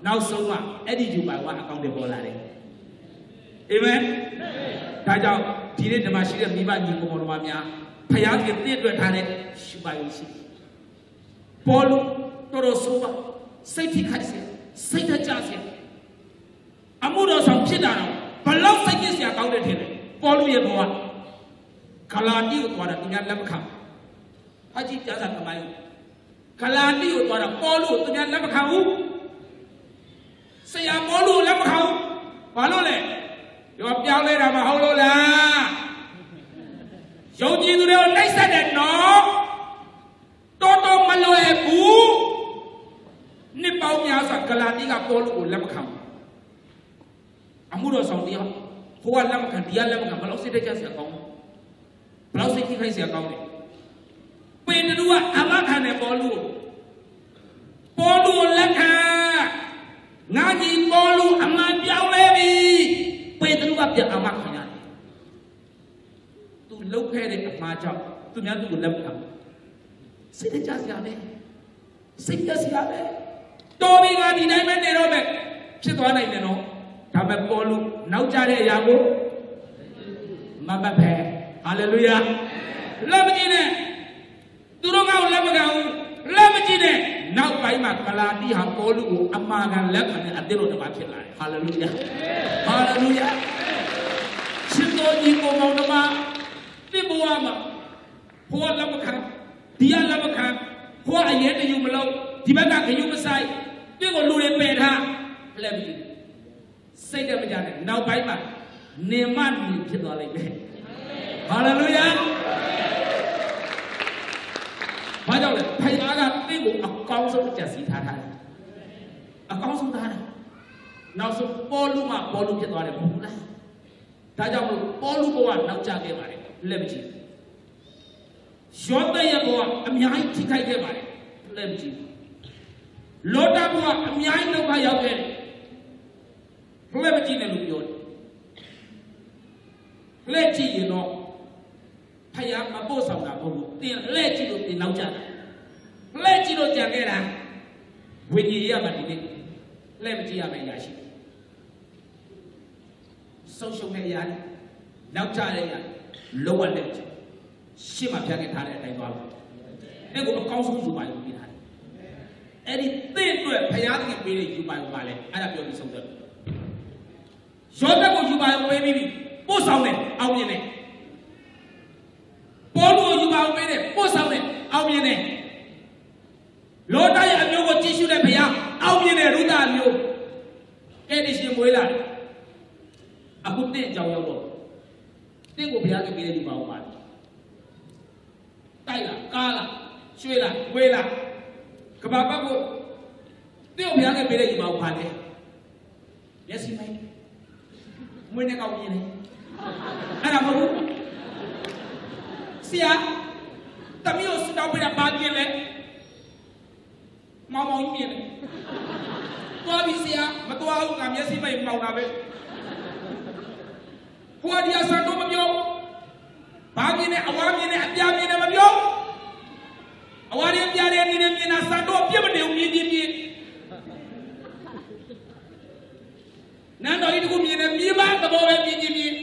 နောက်ဆုံးမှအဲ့ဒီယူပါကအကောင့်တွေပေါ်လာတယ်အာမင်ဒါကြောင့်ဒီနေ့ဓမ္မရှိတဲ့မိဘညီကိုမောင်တော်များဖျားကြီးတည့်တွေ့ထားတဲ့ယူပါယုံရှိပေါ်လို့တော်ဆိုးပါစိတ်ထိခိုက်စေစိတ်တကြစေအမှုတော်ဆောင်ဖြစ်တာတော့ဘလောက်စိတ်ကြည်စရာကောင်းတယ်ထင်တယ်ပေါ်လို့ရဲ့ဘဝခလာတိကိုသွားတာသူများလက်မခံအကြည့်ကြားစာသမိုင်းခလာတိကိုသွားတာပေါ်လို့သူများလက်မခံဘူးဆရာပေါ်လို့လက်မခံဘူးဘာလို့လဲရောပြောင်းလဲတာမဟုတ်လို့လားယုံကြည်သူတွေကိုနှိပ်စက်တယ်နော်တော်မလွယ်ဘူးနှစ်ပေါင်းများစွာဂလာတိကပေါ်လို့ကိုလက်မခံဘူးအမှုတော်ဆောင်တရားဟိုကလက်မခံဒီကလက်မခံဘလောက်စိတ်တကြစရာကောင်းဘလောက်စိတ်ထိခိုက်စရာကောင်းလဲပေတရုကအမခံတယ်ပေါ်လို့လက်ခံငါကြီးပေါ်လို့အမှန်ပြောင်းလဲပြီ မှာကြောင့်သူများသူ့ကိုလက်မခံစိတ်တကြစရာပဲစိတ်ပြစရာပဲတော်ပြီငါဒီတိုင်းပဲနေတော့မယ်ဖြစ်သွားနိုင်တယ်နော်ဒါပေမဲ့ပေါ်လို့နောက်ကြတဲ့အရာကိုမမဖဲဟာလေလုယာလက်မကြည့်နဲ့သူတို့ကလက်မခံဘူးလက်မကြည့်နဲ့နောက်ပိုင်းမှာကလာတိဟာပေါ်လို့ကိုအမှားကန်လက်ခံတဲ့အသင်းတော်တစ်ပါးဖြစ်လာတယ်ဟာလေလုယာဟာလေလုယာရှင်တော်ကြီးကိုမောင်နှမတိဘဝမှာဘုရားလက်မခံဒီကလက်မခံဘုရားအရင်တယူမလို့ဒီဘက်ကခယူမဆိုင်ဒီကိုလူတွေပယ်ထားလက်ပြီးစိတ်တမကြနဲ့နောက်ပိုင်းမှာနေမနေဖြစ်သွားလိမ့်မယ်ဟာလေလုယာဘာကြောင့်လဲဖခင်ကတင်းကိုအကောင်းဆုံးကြံစည်ထားတယ်အကောင်းဆုံးထားတယ်နောက်ဆုံးပေါ်လူမှပေါ်လူဖြစ်သွားတယ်ဘူးလားဒါကြောင့်မို့ပေါ်လူဘဝနောက်ကျခဲ့ပါတယ်လက်မကြည့်ယောသရဲ့ဘဝအများကြီးထိခိုက်ခဲ့ပါတယ်လက်မကြည့်လောတာဘဝအများကြီးဒုက္ခရောက်ခဲ့တယ်လက်မကြည့်နဲ့လို့ပြောတယ်လက်ကြည့်ရင်တော့ဖယားမပို့ဆောင်တာမဟုတ်ဘူးတင်လက်ကြည့်လို့တင်နောက်ကျတာလက်ကြည့်လို့ကြံခဲ့တာဝိညာဉ်ရမှာဒီနေ့လက်မကြည့်ရမယ့်အရာရှိဆုံးရှုံးတဲ့အရာနောက်ကျတဲ့အရာလောကလက်ကြည့်ရှေ့မှာပြခဲ့ထားတဲ့အတိုင်းသွားလို့အဲ့ကိုအကောင်းဆုံးယူပါယူပေးထားတယ်အဲ့ဒီသင့်အတွက်ဖယားတကယ်ပေးတဲ့ယူပါယူပါလဲအဲ့ဒါပြောပြီးဆုံးတယ်ယောသကိုယူပါယူပေးပြီးပို့ဆောင်တယ်အောင်မြင်တယ်ပေါ်လူယူပါပေးတယ်ပို့ဆောင်တယ်အောင်မြင်တယ်လောတာရဲ့အမျိုးကိုကြည့်ရှုတဲ့ဘုရားအောင်မြင်တဲ့ရုဒ္ဓအမျိုးကဲဒီရှင်မွေးလာတယ်အခုတင့်အကြောင်းရောက်တော့တင့်ကိုဘုရားကပေးတဲ့ယူပါဦးပါတိုက်လာကားလာရွှေ့လာဝေးလာကဘာပတ်ကိုတင့်ကိုဘုရားကပေးတဲ့ယူပါဦးပါလေမျက်စိမိုင်းမွေးနေကောင်းမြင်တယ်အဲ့ဒါမဟုတ်ဘူးဆရာတမီးကိုစတောက်ပေးတာဘာပြင်းလဲမောင်မောင်ကြီးမြင်တယ်သွားပြီဆရာမသွားဘူးငါမျက်စိမိတ်မှောင်တာပဲဟိုဒီအဆန်တော့မပြောဘာမြင်လဲအဝါမြင်လဲအပြာမြင်လဲမပြောအဝါရဲ့ပြာရဲ့နေနေမြင်တာဆန်တော့ပြစ်မနေဘူးမြင်နန်းတော်ကြီးတခုမြင်တယ်မြေပါသဘောပဲမြင်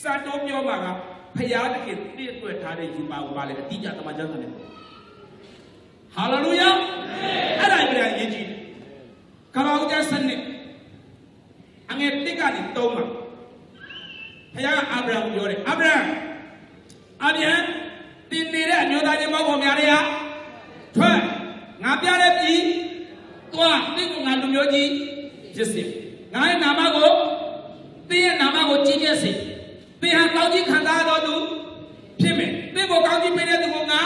ဆန်တော့ပြောပါကဖယားတကယ်တည့်တွေ့ထားတဲ့ယူပါဦးပါလေအတိအကျတမန်ကျမ်းစာနဲ့ဟာလေလုယာအဲ့ဒါပြန်ရေးကြည့်ကဘာဦးကျစနစ်အငယ်တစ်ကနေ3မှာဖယားကအာဗြဟံပြောတယ်အာဗြဟံတင်နေတဲ့အမျိုးသားချင်းပေါင်းပေါ်များတွေဟာထွက်ငါပြတဲ့ပြည်သွားတင့်ကိုငါလူမျိုးကြီးဖြစ်စေငါရဲ့နာမကိုတင်းရဲ့နာမကိုကြီးကျယ်စေသင်ဟာကောင်းကြီးခံစားတော်သူဖြစ်မယ်သင်ကိုကောင်းကြီးပေးတဲ့သူကငါ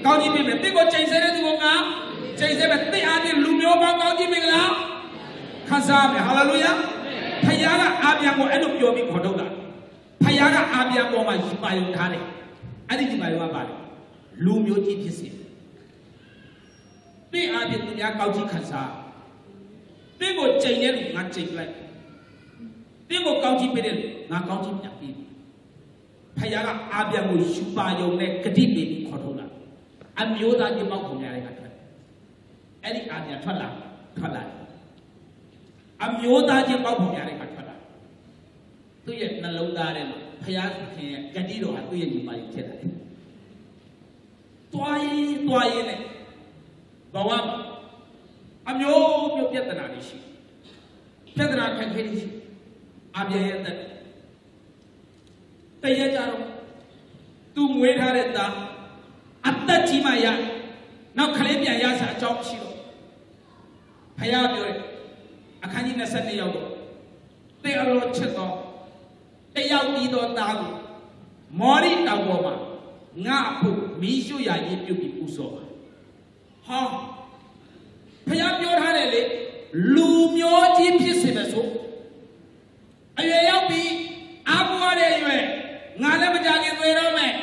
ကောင်းကြီးပေးမယ်သင်ကိုချိန်ဆတဲ့သူကငါချိန်ဆမယ်သင်အားဖြင့်လူမျိုးပေါင်းကောင်းကြီးမင်္ဂလာခံစားမယ်ဟာလေလုယာဖခင်ကအာဗြဟံကိုအဲ့လိုပြောပြီးခေါ်ထုတ်တာဖခင်ကအာဗြဟံပေါ်မှာယူပါယုံထားတယ်အဲ့ဒီယူပါယုံကပါတယ်လူမျိုးကြီးဖြစ်စေသင်အားဖြင့်သူများကောင်းကြီးခံစားသင်ကိုချိန်တဲ့လူငါချိန်လိုက်သင်ကိုကောင်းကြီးပေးတယ်ငါကောင်းကြီးပြန်ပေးပြီဖခင်ကအာဗြဟံကိုယူပါယုံနဲ့ဂတိပေးပြီးခေါ်ထုတ်တာအမျိုးသားချင်းပေါင်းကုန်ရတဲ့ကထွက်အဲ့ဒီအာဗြဟံထွက်လာအမျိုးသားချင်းပေါင်းကုန်ရတဲ့ကထွက်လာသူ့ရဲ့နှလုံးသားထဲမှာဖခင်ရဲ့ဂတိတော်ဟာသူ့ရဲ့ယူပါယုံဖြစ်လာတယ်တွားရင်နဲ့ဘဝအမျိုးမျိုးပြဿနာတွေရှိပြဿနာခက်ခဲတွေရှိအာဗြဟံရဲ့တရကြတော့သူမွေးထားတဲ့သားအသက်ကြီးမှရနောက်ခလေးပြန်ရစားအကြောင်းရှိတော့ဖခင်ပြောတယ်အခန်းကြီး22ရောက်တော့တေအလိုချစ်တော့တယောက်ပြီးတော့သားကိုမော်ရီတောင်ပေါ်မှာငါအဖို့မီးရှို့ရရေးပြုတ်ပြီးပူဇော်ပါဟာဖခင်ပြောထားတယ်လေလူမျိုးကြီးဖြစ်စေမယ်ဆိုအရွယ်ရောက်ပြီးအားကိုးရတဲ့အရွယ်ငါလည်းမကြခင်တွေ့တော့မယ်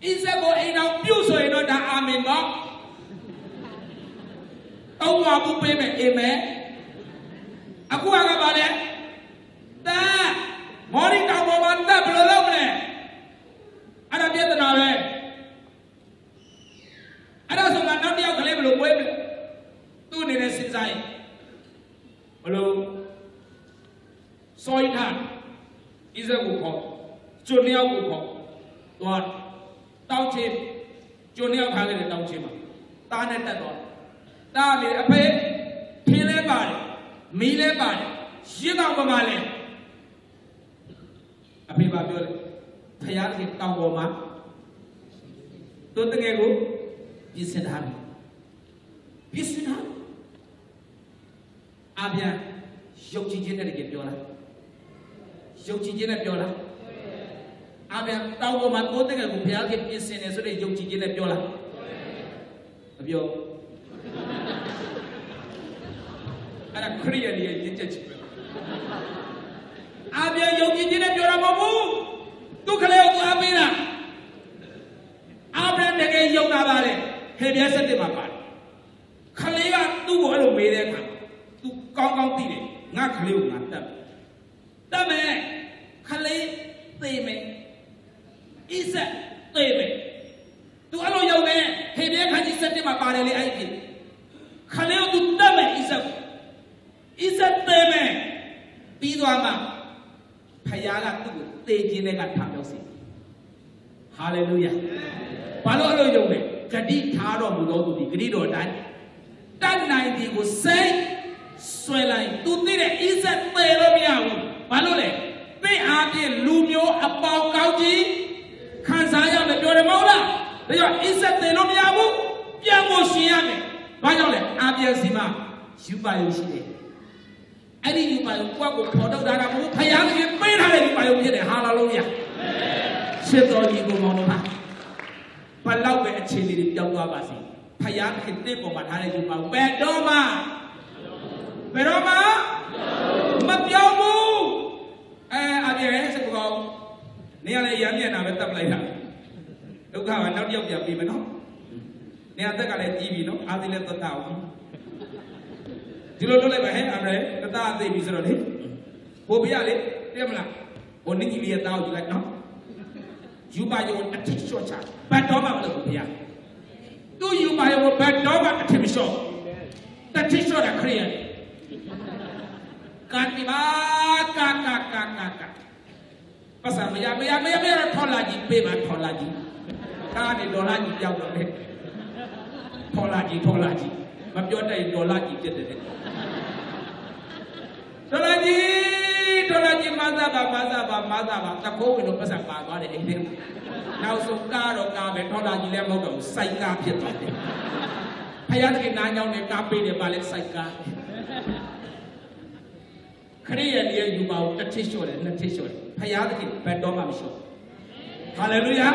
ဣဇက်ကိုအိမ်တော်ပြုတ်ဆိုရင်တော့ဒါအာမင်တော့တောင်းပါဘူးပေးမယ်အာမင်အခုကပါလေတာမော်ရီတောင်ပေါ်မှာတက်ဘလို့ Hello. Soy than is a wook. Junior wook. One. Township. Junior Hagger Township. Tan at all. Damn a pay. Pile body. Mile body. Shina Mamale. A paper. Tayaki Tawoma. Don't think I go. Peace and happy. Peace and happy. Abia, Yoki Generate Yola. Yoki Generate Yola. Abia, Tawoma, go think I go. Piaki peace and so they Yoki Generate Yola. Of your. And a clearly a judge. Abia Yoki Generate Yola Mabu. Tu Kaleo Abina. Abraham again Yoga Valley. Heavy as a demapan. Kalea do what away there to Gong Tide, not Kaleo, not them. The man, Kale, they may. Is that they may? To allow your man, heavy as set him a barley idea. Kaleo to them is that they may. Piduama. Payala to take in a Tamosi. Hallelujah. Palolo Yome, Kadi Taro Mudo to the Grido Dan. That night he would say, Swelling, to the is a Teromiao. Palole, they are the Lumio about Kauji, Kanzaya, the Yoremola. They are is a Teromiao, Yamoshiame. Vayole, Abiasima, Shubayoshi. I didn't you by what will put out that I will pay out your pain. Hallelujah. Shit all you go on. But love it chili, young Wabasi. Payan can nip on what I do about Bedoma. Bedoma? Mapiomu. I'll be a hands ago. Nearly young and I went up later. Look how I know you're people. Near the Galati, no, I'll let the town. You don't let my head, I'm ready. The dad they visit on him. Pobiale, Demla, or Nicky a thousand like no. You buy your own t-shirt, but don't have the Popia. Do you buy your bad dog at the TV show? The t-shirt are clear. Can't be kaka. Pasa, may I apology, payment apology. Can't apology. But you're the Dolagi did it. Dolagi, Mazaba, the COVID of Pasapa got it. Now, so Caro Gabe, Dolagi Lemogo, Saika Pietro. Hayaki Nano, the Gabi, the Ballet Saika. Korea near you about the tissue and the tissue. Hayaki, Bedoma show. Hallelujah.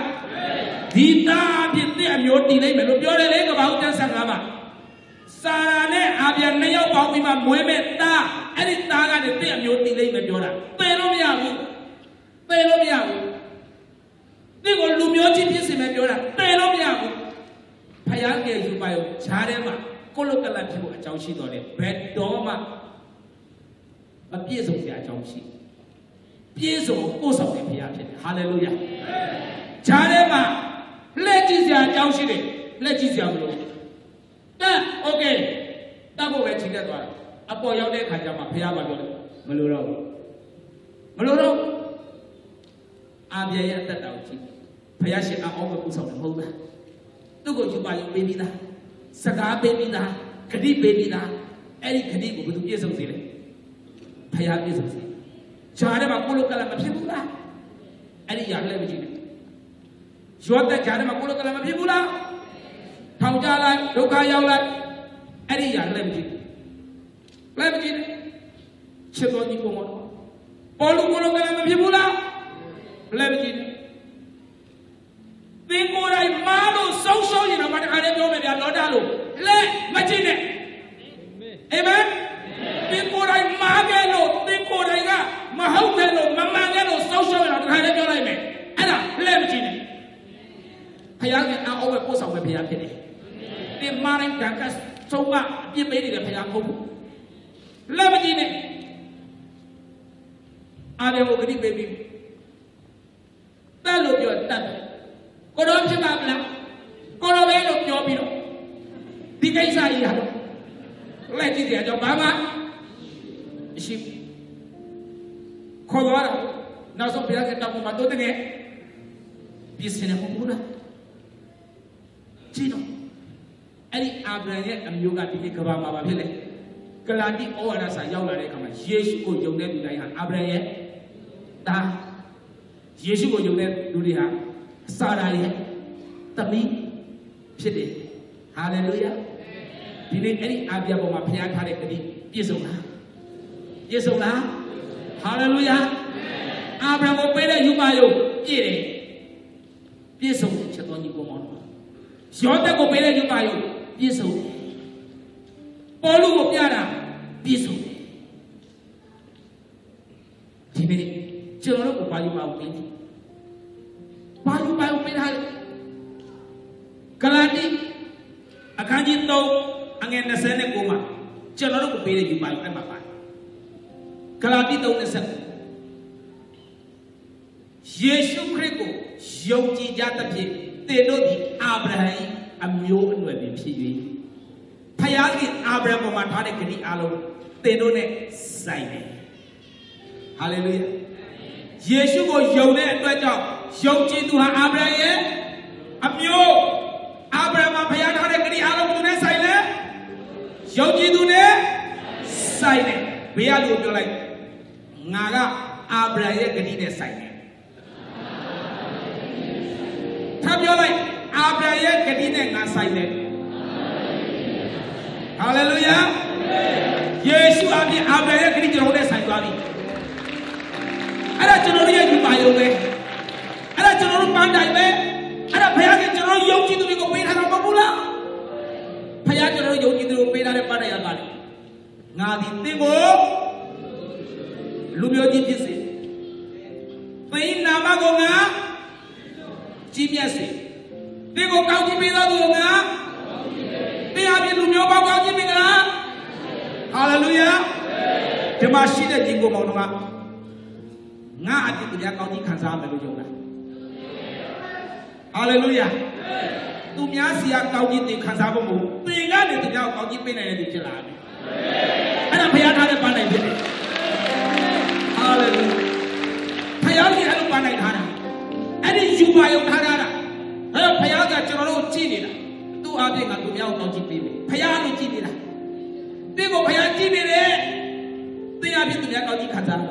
Dita, Dita, your delay, you're a leg about the Sangama. Sarane Abian Mayo Bobima Muemeta, and it's Taga the Pay your delay Medora. Peromiamu. They will Lumiochi Piece Medora. Peromiamu. Payange you by Charema, Colocalato, Chaushi Dore, Bedoma. A piece of their Chaushi. Piece of course of the Piaget. Hallelujah. Charema, Legizia Chaushi, Legizia. Okay, double wetching that one. A boy out there, Kajama, Piaba, Maluro. Abia at that out. Payashi are over the holder. Do go to buy your baby da. Saga baby da. Kadi baby da. Any Kadi with years of Zile. Paya is of Zile. Jarema Kulokala Pibula. Any young levity. Jota Jarema Kulokala Pibula. Taujala, Lokayaula, any young levity. Levity. Chitoni Komo. Polukolokala Pibula. Levity. They go like Malo, social, you know, but I don't know maybe I'm not alone. Let Machine. Amen? They go like Magalo, they go like Mahogano, Mamagano, social, you know, I don't know me. Anna, Levity. Payang are over post of the Piakini. The Marin Dankas, so much, you made it a Payang. Levity. Are they over the baby? That look your dad. Kodom Chibabla, Kodom Yobino, Dikaisa, let it at Obama, မရှိခေါ်သွားတာနောက်ဆုံးဘုရားကတောင်းပန်တော့တဲ့ပြစ်စင်နေဘူးလားကြည့်တော့အဲ့ဒီအာဗြဟံရဲ့အမျိုးကဒီနေ့ကဘာမှာပါဖြစ်လဲကလာတိဩဝါဒစာရောက်လာတဲ့အခါမှာယေရှုကိုယုံတဲ့လူတိုင်းဟာအာဗြဟံရဲ့သားယေရှုကိုယုံတဲ့လူတွေဟာစာရာရဲ့သမီးဖြစ်တယ်ဟာလေလုယာဒီနေ့အဲ့ဒီအာဗြဟံပေါ်မှာဖျားထားတဲ့ဂတိပြည့်စုံလားပြည့်စုံလားဟာလေလုယာအာဗြဟံကိုပေးတဲ့ယူပါယုံပြည့်တယ်ပြည့်စုံချက်တော်ကြီးပေါ်မှာယောသကိုပေးတဲ့ယူပါယုံပြည့်စုံပေါလုကိုပြတာပြည့်စုံဒီနေ့ကျွန်တော်တို့ဘာယူပါဦးပေးဘာယူပါဦးပေးထားလဲဂလာတိအခန်းကြီး3အငယ်29မှာကျွန်တော်တို့ကိုပေးတဲ့ယူပါယုံအဲ့မှာပါဂလာတိ3:29ယေရှုခရစ်ကိုယုံကြည်ကြသဖြင့်သင်တို့သည်အာဗြဟံအမျိုးအနွယ်ပင်ဖြစ်၍ဖယားခင်အာဗြဟံပေါ်မှာထားတဲ့ဂတိအလုံးသင်တို့နဲ့ဆိုင်တယ်ဟာလေလုယာယေရှုကိုယုံတဲ့အတွက်ကြောင့်ယုံကြည်သူဟာအာဗြဟံရဲ့အမျိုးအာဗြဟံမှာဖယားထားတဲ့ဂတိအလုံးသူနဲ့ဆိုင်တယ်ယုံကြည်သူနဲ့ဆိုင်တယ်ဘေးကလူပြောလိုက်ငါကအာဗြဟံရဲ့ဂတိနဲ့ဆိုင်တယ်ထပ်ပြောလိုက်အာဗြဟံရဲ့ဂတိနဲ့ငါဆိုင်တယ်ဟာလေလုယာယေရှုအပြင်အာဗြဟံရဲ့ဂတိကျွန်တော်နဲ့ဆိုင်သွားပြီအဲ့ဒါကျွန်တော်ရဲ့ယူပါယုံပဲအဲ့ဒါကျွန်တော်တို့ပန်းတိုင်ပဲအဲ့ဒါဘုရားကကျွန်တော်ယုံကြည်သူတွေကိုပေးထားတာမဟုတ်ဘူးလားဘုရားကျွန်တော်ယုံကြည်သူတွေကိုပေးထားတဲ့ပန်းတိုင်ရပါလေငါဒီသင်ကိုလူမျိုးကြီးဖြစ်စေသင်နာမကိုငါကြီးမြတ်စေသင်ကိုကောင်းချီးပေးတော်သူငါသင်အပြင်လူမျိုးပေါင်းကောင်းချီးပေးကြလားဟာလေလုယာဒီမှာရှိတဲ့ညီကိုမောင်တို့ကငါအပြင်သူများကောင်းချီးခံစားမယ်လို့ယုံတာဟာလေလုယာသူများစီကကောင်းချီးတင်ခံစားဖို့မဟုတ်သင်ကနေသူများကောင်းချီးပေးနိုင်တဲ့သူဖြစ်လာတယ်အဲ့ဒါဘုရားထားတဲ့ပန်းနိုင်ဖြစ်တယ်ဟာလေလုယာဘုရားကြီးအဲ့လိုပန်းနိုင်ထားတာအဲ့ဒီယူပါယုံထားတာအဲ့တော့ဘုရားကကျွန်တော်တို့ကြည့်နေတာသူ့အပြင်ကသူများကိုကောင်းချီးပေးမယ်ဘုရားလို့ကြည့်နေတာသင်ကိုဘုရားကြည့်နေတယ်သင်အပြင်သူများကောင်းချီးခံစားတယ်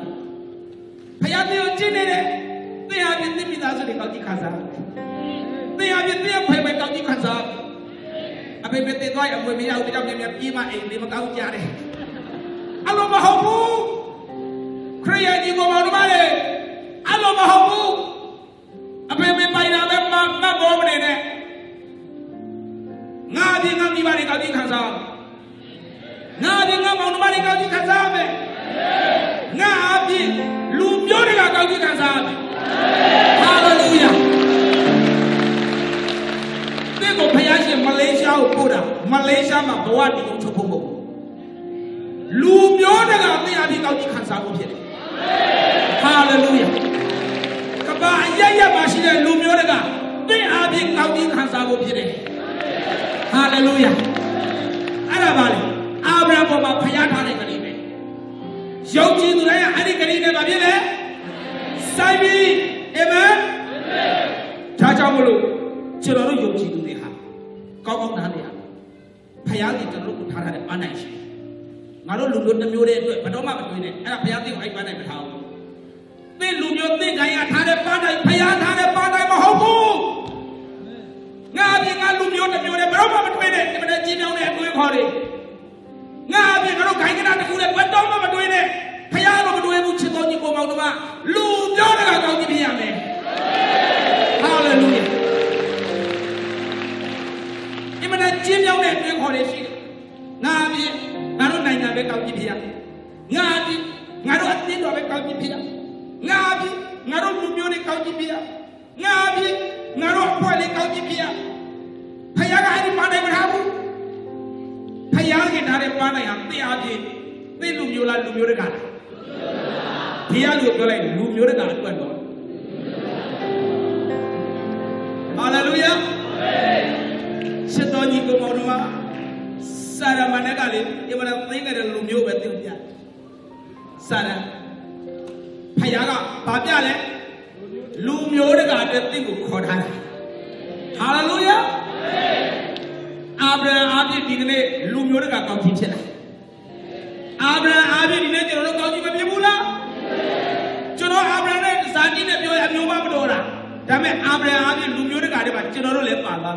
ဘုရားသင်ကိုကြည့်နေတယ်သင်အပြင်သင်မိသားစုတွေကောင်းချီးခံစားတယ်သင်အပြင်သင်ဖေဖေကောင်းချီးခံစားအဖေဖေသင်သွားအမွေမရဘူးကြောင့်မြန်ပြေးမအိမ်လေးမကောင်းကြတယ်အလိုမဟုတ်ဘူးခရိယာကြီးကိုမောင်တို့လေအလိုမဟုတ်ဘူးအဖေဖေပိုင်တာပဲမဘောမနေနဲ့ငါဒီငါမိဘတွေကောင်းချီးခံစားငါဒီငါမောင်တို့တွေကောင်းချီးခံစားမယ်ငါအပြင်လူမျိုးတွေကကောင်းချီးခံစားမယ်ဟာလေလုယာဒီကိုဖယားရှင်မလေးရှားကိုပို့တာမလေးရှားမှာဘဝတည်အောင်ချုပ်ဖို့မဟုတ်ဘူးလူမျိုးတွေကသင်အပြင်ကောင်းချီးခံစားဖို့ဖြစ်တယ်ဟာလေလုယာကဘာအရရပါရှိတဲ့လူမျိုးတွေကသင်အပြင်ကောင်းချီးခံစားဖို့ဖြစ်တယ်ဟာလေလုယာအဲ့ဒါပါလေအာဗြဟံပေါ်မှာဖယားထားတဲ့ဂတိပဲယုံကြည်သူတိုင်းကအဲ့ဒီဂတိနဲ့ပါဖြစ်တယ်ဆိုင်ပြီအာမင်ဒါကြောင့်မလို့ကျွန်တော်တို့ယုံကြည်သူတွေဟာကောင်းကောင်းနားလည်ရဖယားကကျွန်တော်တို့ကိုထားတဲ့ပန်းနိုင်ရှိငါတို့လူမျိုးတစ်မျိုးတည်းအတွက်ဘယ်တော့မှမတွေ့နဲ့အဲ့ဒါဖယားသိကိုအဲ့ပန်းနိုင်မထားဘူးသင်လူမျိုးသင်ခိုင်းရထားတဲ့ပန်းနိုင်ဖယားထားတဲ့ပန်းနိုင်မဟုတ်ဘူးငါအပြင်ငါလူမျိုးတစ်မျိုးတည်းဘယ်တော့မှမတွေ့နဲ့ဒီမနေ့ကြီးမြောင်းတဲ့အတွေးခေါ်တွေငါအပြင်ငါတို့ခိုင်းကနာတစ်ခုနဲ့ဘယ်တော့မှမတွေ့နဲ့ဖယားတော့မတွေ့ဘူးချစ်တော်ကြီးကိုမောင်တို့ကလူမျိုးတွေကကောင်းကြည့်ပြရမယ်ဟာလေလုယာဒီမနေ့ကြီးမြောင်းတဲ့အတွေးခေါ်တွေရှိတယ်ငါအပြင်ငါတို့နိုင်ငံပဲကောင်းကြည့်ပြရငါအပြင်ငါတို့အသင်းတော်ပဲကောင်းကြည့်ပြရငါအပြင်ငါတို့လူမျိုးတွေကောင်းကြည့်ပြရငါအပြင်ငါတို့အဖွဲ့လေးကောင်းကြည့်ပြရဖယားကအဲ့ဒီပန်းနိုင်မထားဘူးဖယားကထားတဲ့ပန်းနိုင်ဟာသင်အပြင်သင်လူမျိုးလားလူမျိုးတွေကလားဖယားလို့ပြောလိုက်လူမျိုးတွေကအတွက်တော့ဟာလေလုယာရှစ်တော်ကြီးကိုမောင်တို့စာရမဏေကလေအမှန်သိခဲ့တဲ့လူမျိုးပဲသိပြ Sana Payaga Papiale Lumiodaga the thing of Kodana. Hallelujah. Abraham Abi Digne Lumiodaga Competition. Abraham Abi Digne Pibula. Jono Abraham Sardine Abiyobadora. Dame Abraham Abi Lumiodaga, General Lepala.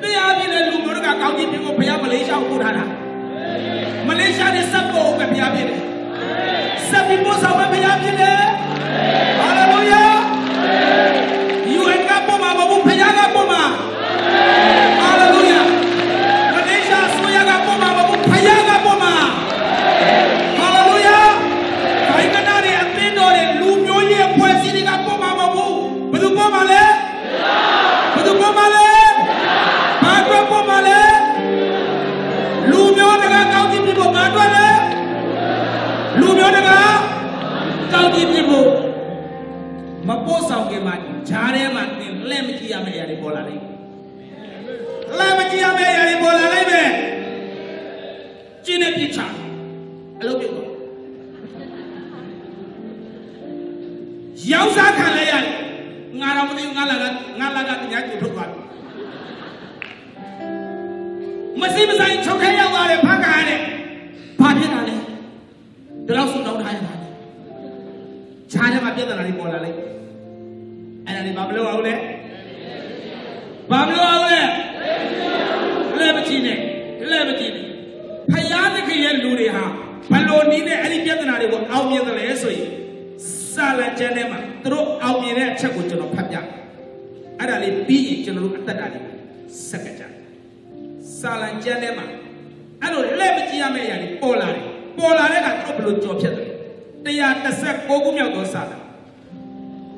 They are in a Lumiodaga County people pay Malaysia Kurana. Malaysia is Sabo Kapiabine. Some people are Kapiabine. Hallelujah. You and Kapoma, Payaga Poma. Hallelujah. Malaysia, Soyaga Poma, Payaga Poma. Hallelujah. Kaikanari and Pindore, Lumioye, Poesinica Poma, Budupomale, Budupomale, Magua Pomale, Lumio, the county people, Magua, Lumio, the county people. Maposa Geman, Jareman, Lemkia Mary Bolari. Lemkia Mary Bolari. Gina Picha. Hello, people. Yauza Kalayan, Naramudi Nalaga, Yakutukan. Masim Sai Chokaya, Pakane, Patinale. The also don't hide. China Mapia Bolari. And Pablo Aule Levatine Hayatiki and Luria Palonine and Pianari will out the Leslie Sala Janema throw out the Chakutan of Pabia Adali B. General Tadadi Secretary Sala Janema I don't Levatia Polari got Oplo Job. They are the Sek Ogumia Gosala.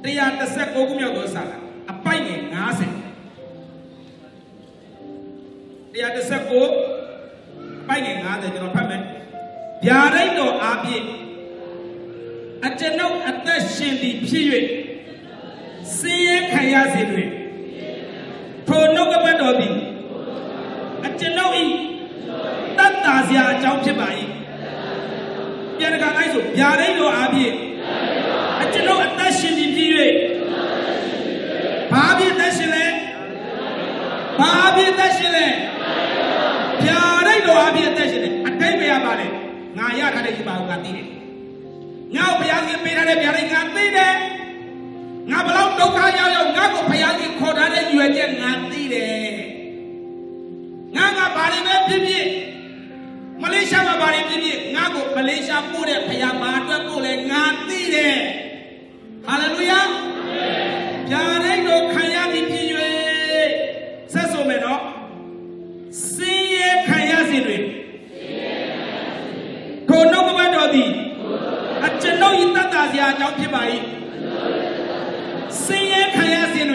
They are the Sek Ogumia Gosala. A pine Nase. They are the Seko Pine Nase, you know, Pamen. Yareno Abi. A general attention the period. See Kayazin. Tonogabadobi. A general Tatazia Jauchibai. Yareno Abi. A general attention the period. Babi Tashile. Yareno Abi Tashile. A time about it. Naya Kadibagati. Now Payaki Pina Piaringantine. Nabalau Tokaya, Nago Payaki Kodane, you again Nantine. Naga Bari Bibi. Malaysia Bari Bibi. Nago Malaysia Pure Payamata Pule Nantine. Hallelujah. Yareno Kayaki Piwe. Sesomeno. See Kayazin. Konobadobi. A general in Tatazia, Jokibai. See Kayazin.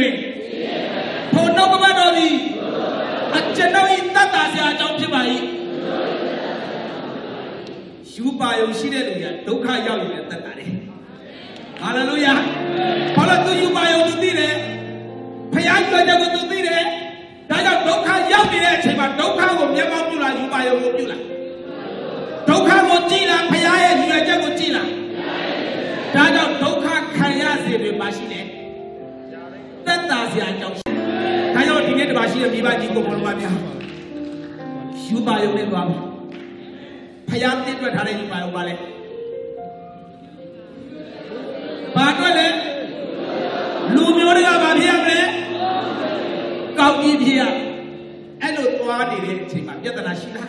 Konobadobi. A general in Tatazia, Jokibai. Shubayo Shidelia, Doka Yawi at Tatari. Hallelujah. Follow you by your Dire. Payaka never to Dire. Daga Doka Yawi, but Doka will never do like you by your Mobula. Doka Motila, Payaya, you are Jagotila. Daga Doka Kayazi, the machine. That does the Anjok. Kayo didn't machine be by Jiko Molmania. You buy your name. Payam did what I did by a wallet. Bagole Lumioga Babiamre Kauki here. And what did it take my Yatanashina?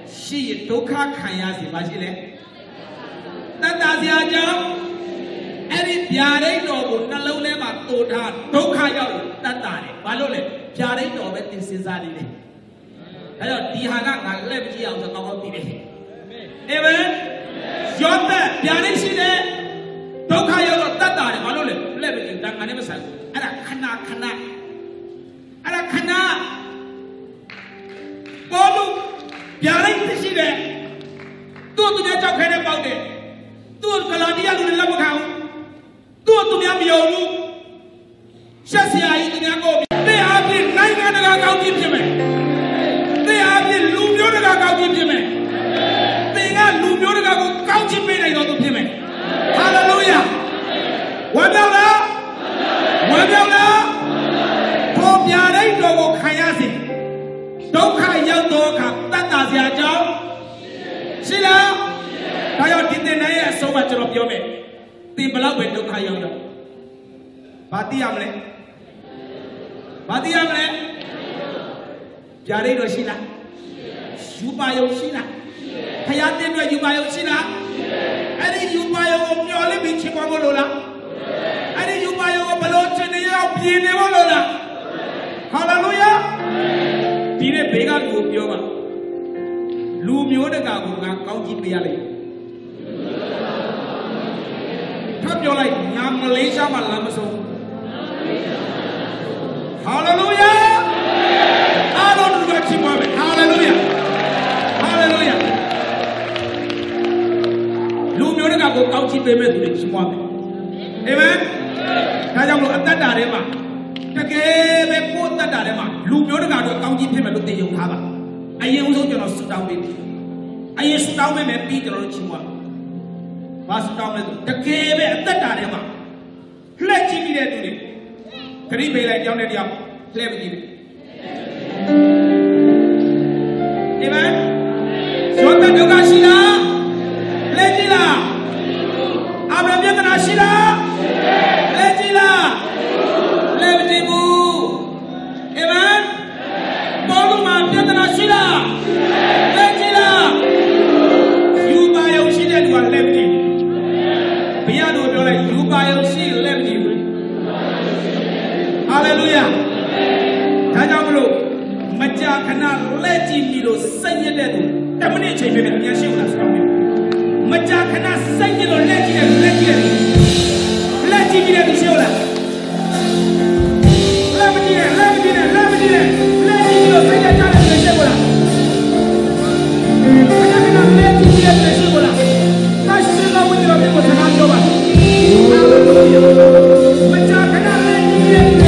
She Doka Kayazi Bajile. That does the job. And if Yare no Nalolema Tota, Doka Yaw, that time, Balole, Yare no Betin Cesarine. Hello, Dihana, left you out of our meeting. Amen. Yonda, Yanishine, Tokayo, Tata, Malole, Levin, Danganasan, and a Kana. Bolu, Yarin Tishide, do to get your credit about it. Do Kaladia to the Lamakau, do to the Amiomu, Shasia in the Ago. They have been 900 account in Yemen. They are the Lumioga. They are Lumioga. ရှိလားဒါကြောင့်ဒီသင်တန်းရဲ့အဆုံးမှာကျွန်တော်ပြောမယ်သင်ဘလောက်ပဲဒုက္ခရောက်ရောက်ဘာသိရမလဲဘာသိရမလဲပြာရိတ်တော့ရှိလားယူပါယုံရှိလားဖယားတင်ပြယူပါယုံရှိလားအဲ့ဒီယူပါယုံကိုမျောလိပြီးချစ်ပွားဖို့လို့လားအဲ့ဒီယူပါယုံကိုဘလို့ချင်နေရောက်ပြင်းနေဖို့လို့လားဟာလေလုယာဒီနေ့ဘေးကလူကိုပြောပါလူမျိုးတကာကိုငါကောင်းကြီးပေးရလိမ့်ထပ်ပြောလိုက်ငါမလေးရှားမှာလမ်းမဆုံးဟာလေလုယာအားလုံးလူကချီးမွမ်းမယ်ဟာလေလုယာဟာလေလုယာလူမျိုးတကာကိုကောင်းကြီးပေးမဲ့သူတွေချီးမွမ်းမယ်အာမင်ဒါကြောင့်မို့အသက်တာထဲမှာတကယ်ပဲကိုယ်အသက်တာထဲမှာလူမျိုးတကာတော့ကောင်းကြီးဖြစ်မယ်လို့သိယုံထားပါအရင်ဦးဆုံးကျွန်တော်ဆုတောင်းပေးတယ်အရင်ဆုတောင်းပေးမယ်ပြီးကျွန်တော်တို့ချီးမွမ်းဘာဆုတောင်းလဲဆိုတကယ်ပဲအသက်တာထဲမှာလှည့်ကြည့်နေတဲ့သူတွေခရီးပေးလိုက်ကြောင်းတဲ့တရားလှည့်မကြည့်ဘူးဒီမှာဇောတဒုက္ခရှိလားလှည့်ကြည့်လားအာဗြဟံပြဿနာရှိလားလှည့်ကြည့်လားလှည့်မကြည့်ဘူးအာမင်ပေါလုမှာပြဿနာရှိလားလှည့်ကြည့်လားယူပါယုံရှိတဲ့သူကလှည့်မကြည့်ဘုရားတို့ပြောလိုက်ယူပါယုံရှိလှည့်မကြည့်ဘူးဟာလေလုယာဒါကြောင့်မလို့မကြာခဏလက်ကြည့်ပြီးလို့စိတ်ညစ်တဲ့သူ10မိနစ်ချိန်ပေးမယ်အများရှိဘူးလားဆိုတော့မကြာခဏစိတ်ညစ်လို့လက်ကြည့်တဲ့လက်ကြည့်တဲ့သူရှိဘူးလားလက်မကြည့်နဲ့လက်ကြည့်လို့စိတ်ညစ်ကြတဲ့သူရှိဘူးလားမကြာခဏလက်ကြည့်တဲ့သူရှိဘူးလားဒါရှိလို့ဝင်တော့ပြောစကားပြောပါမကြာခဏလက်ကြည့်တဲ့သူ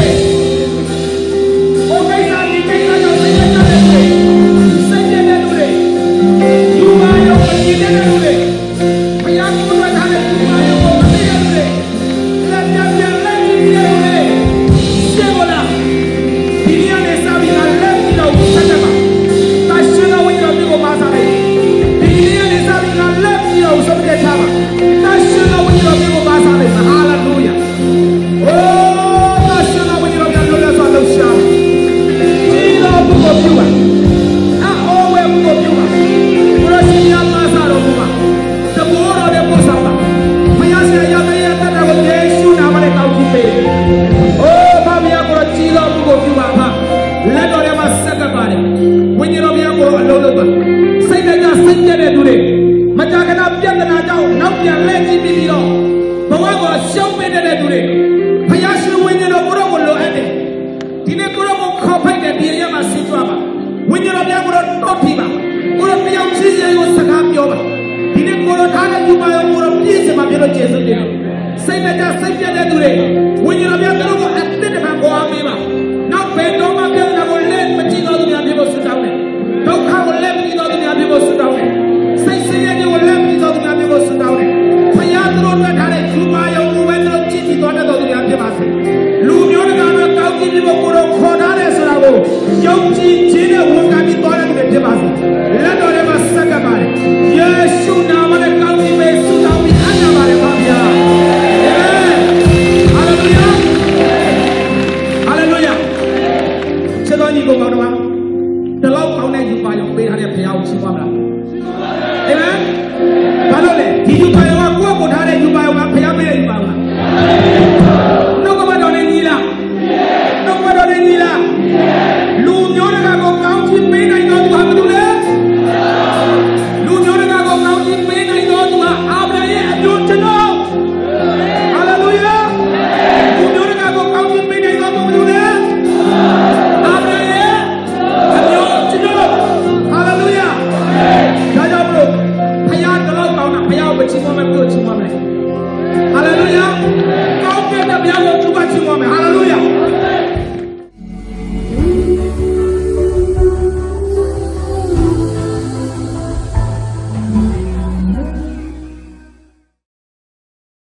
Hallelujah.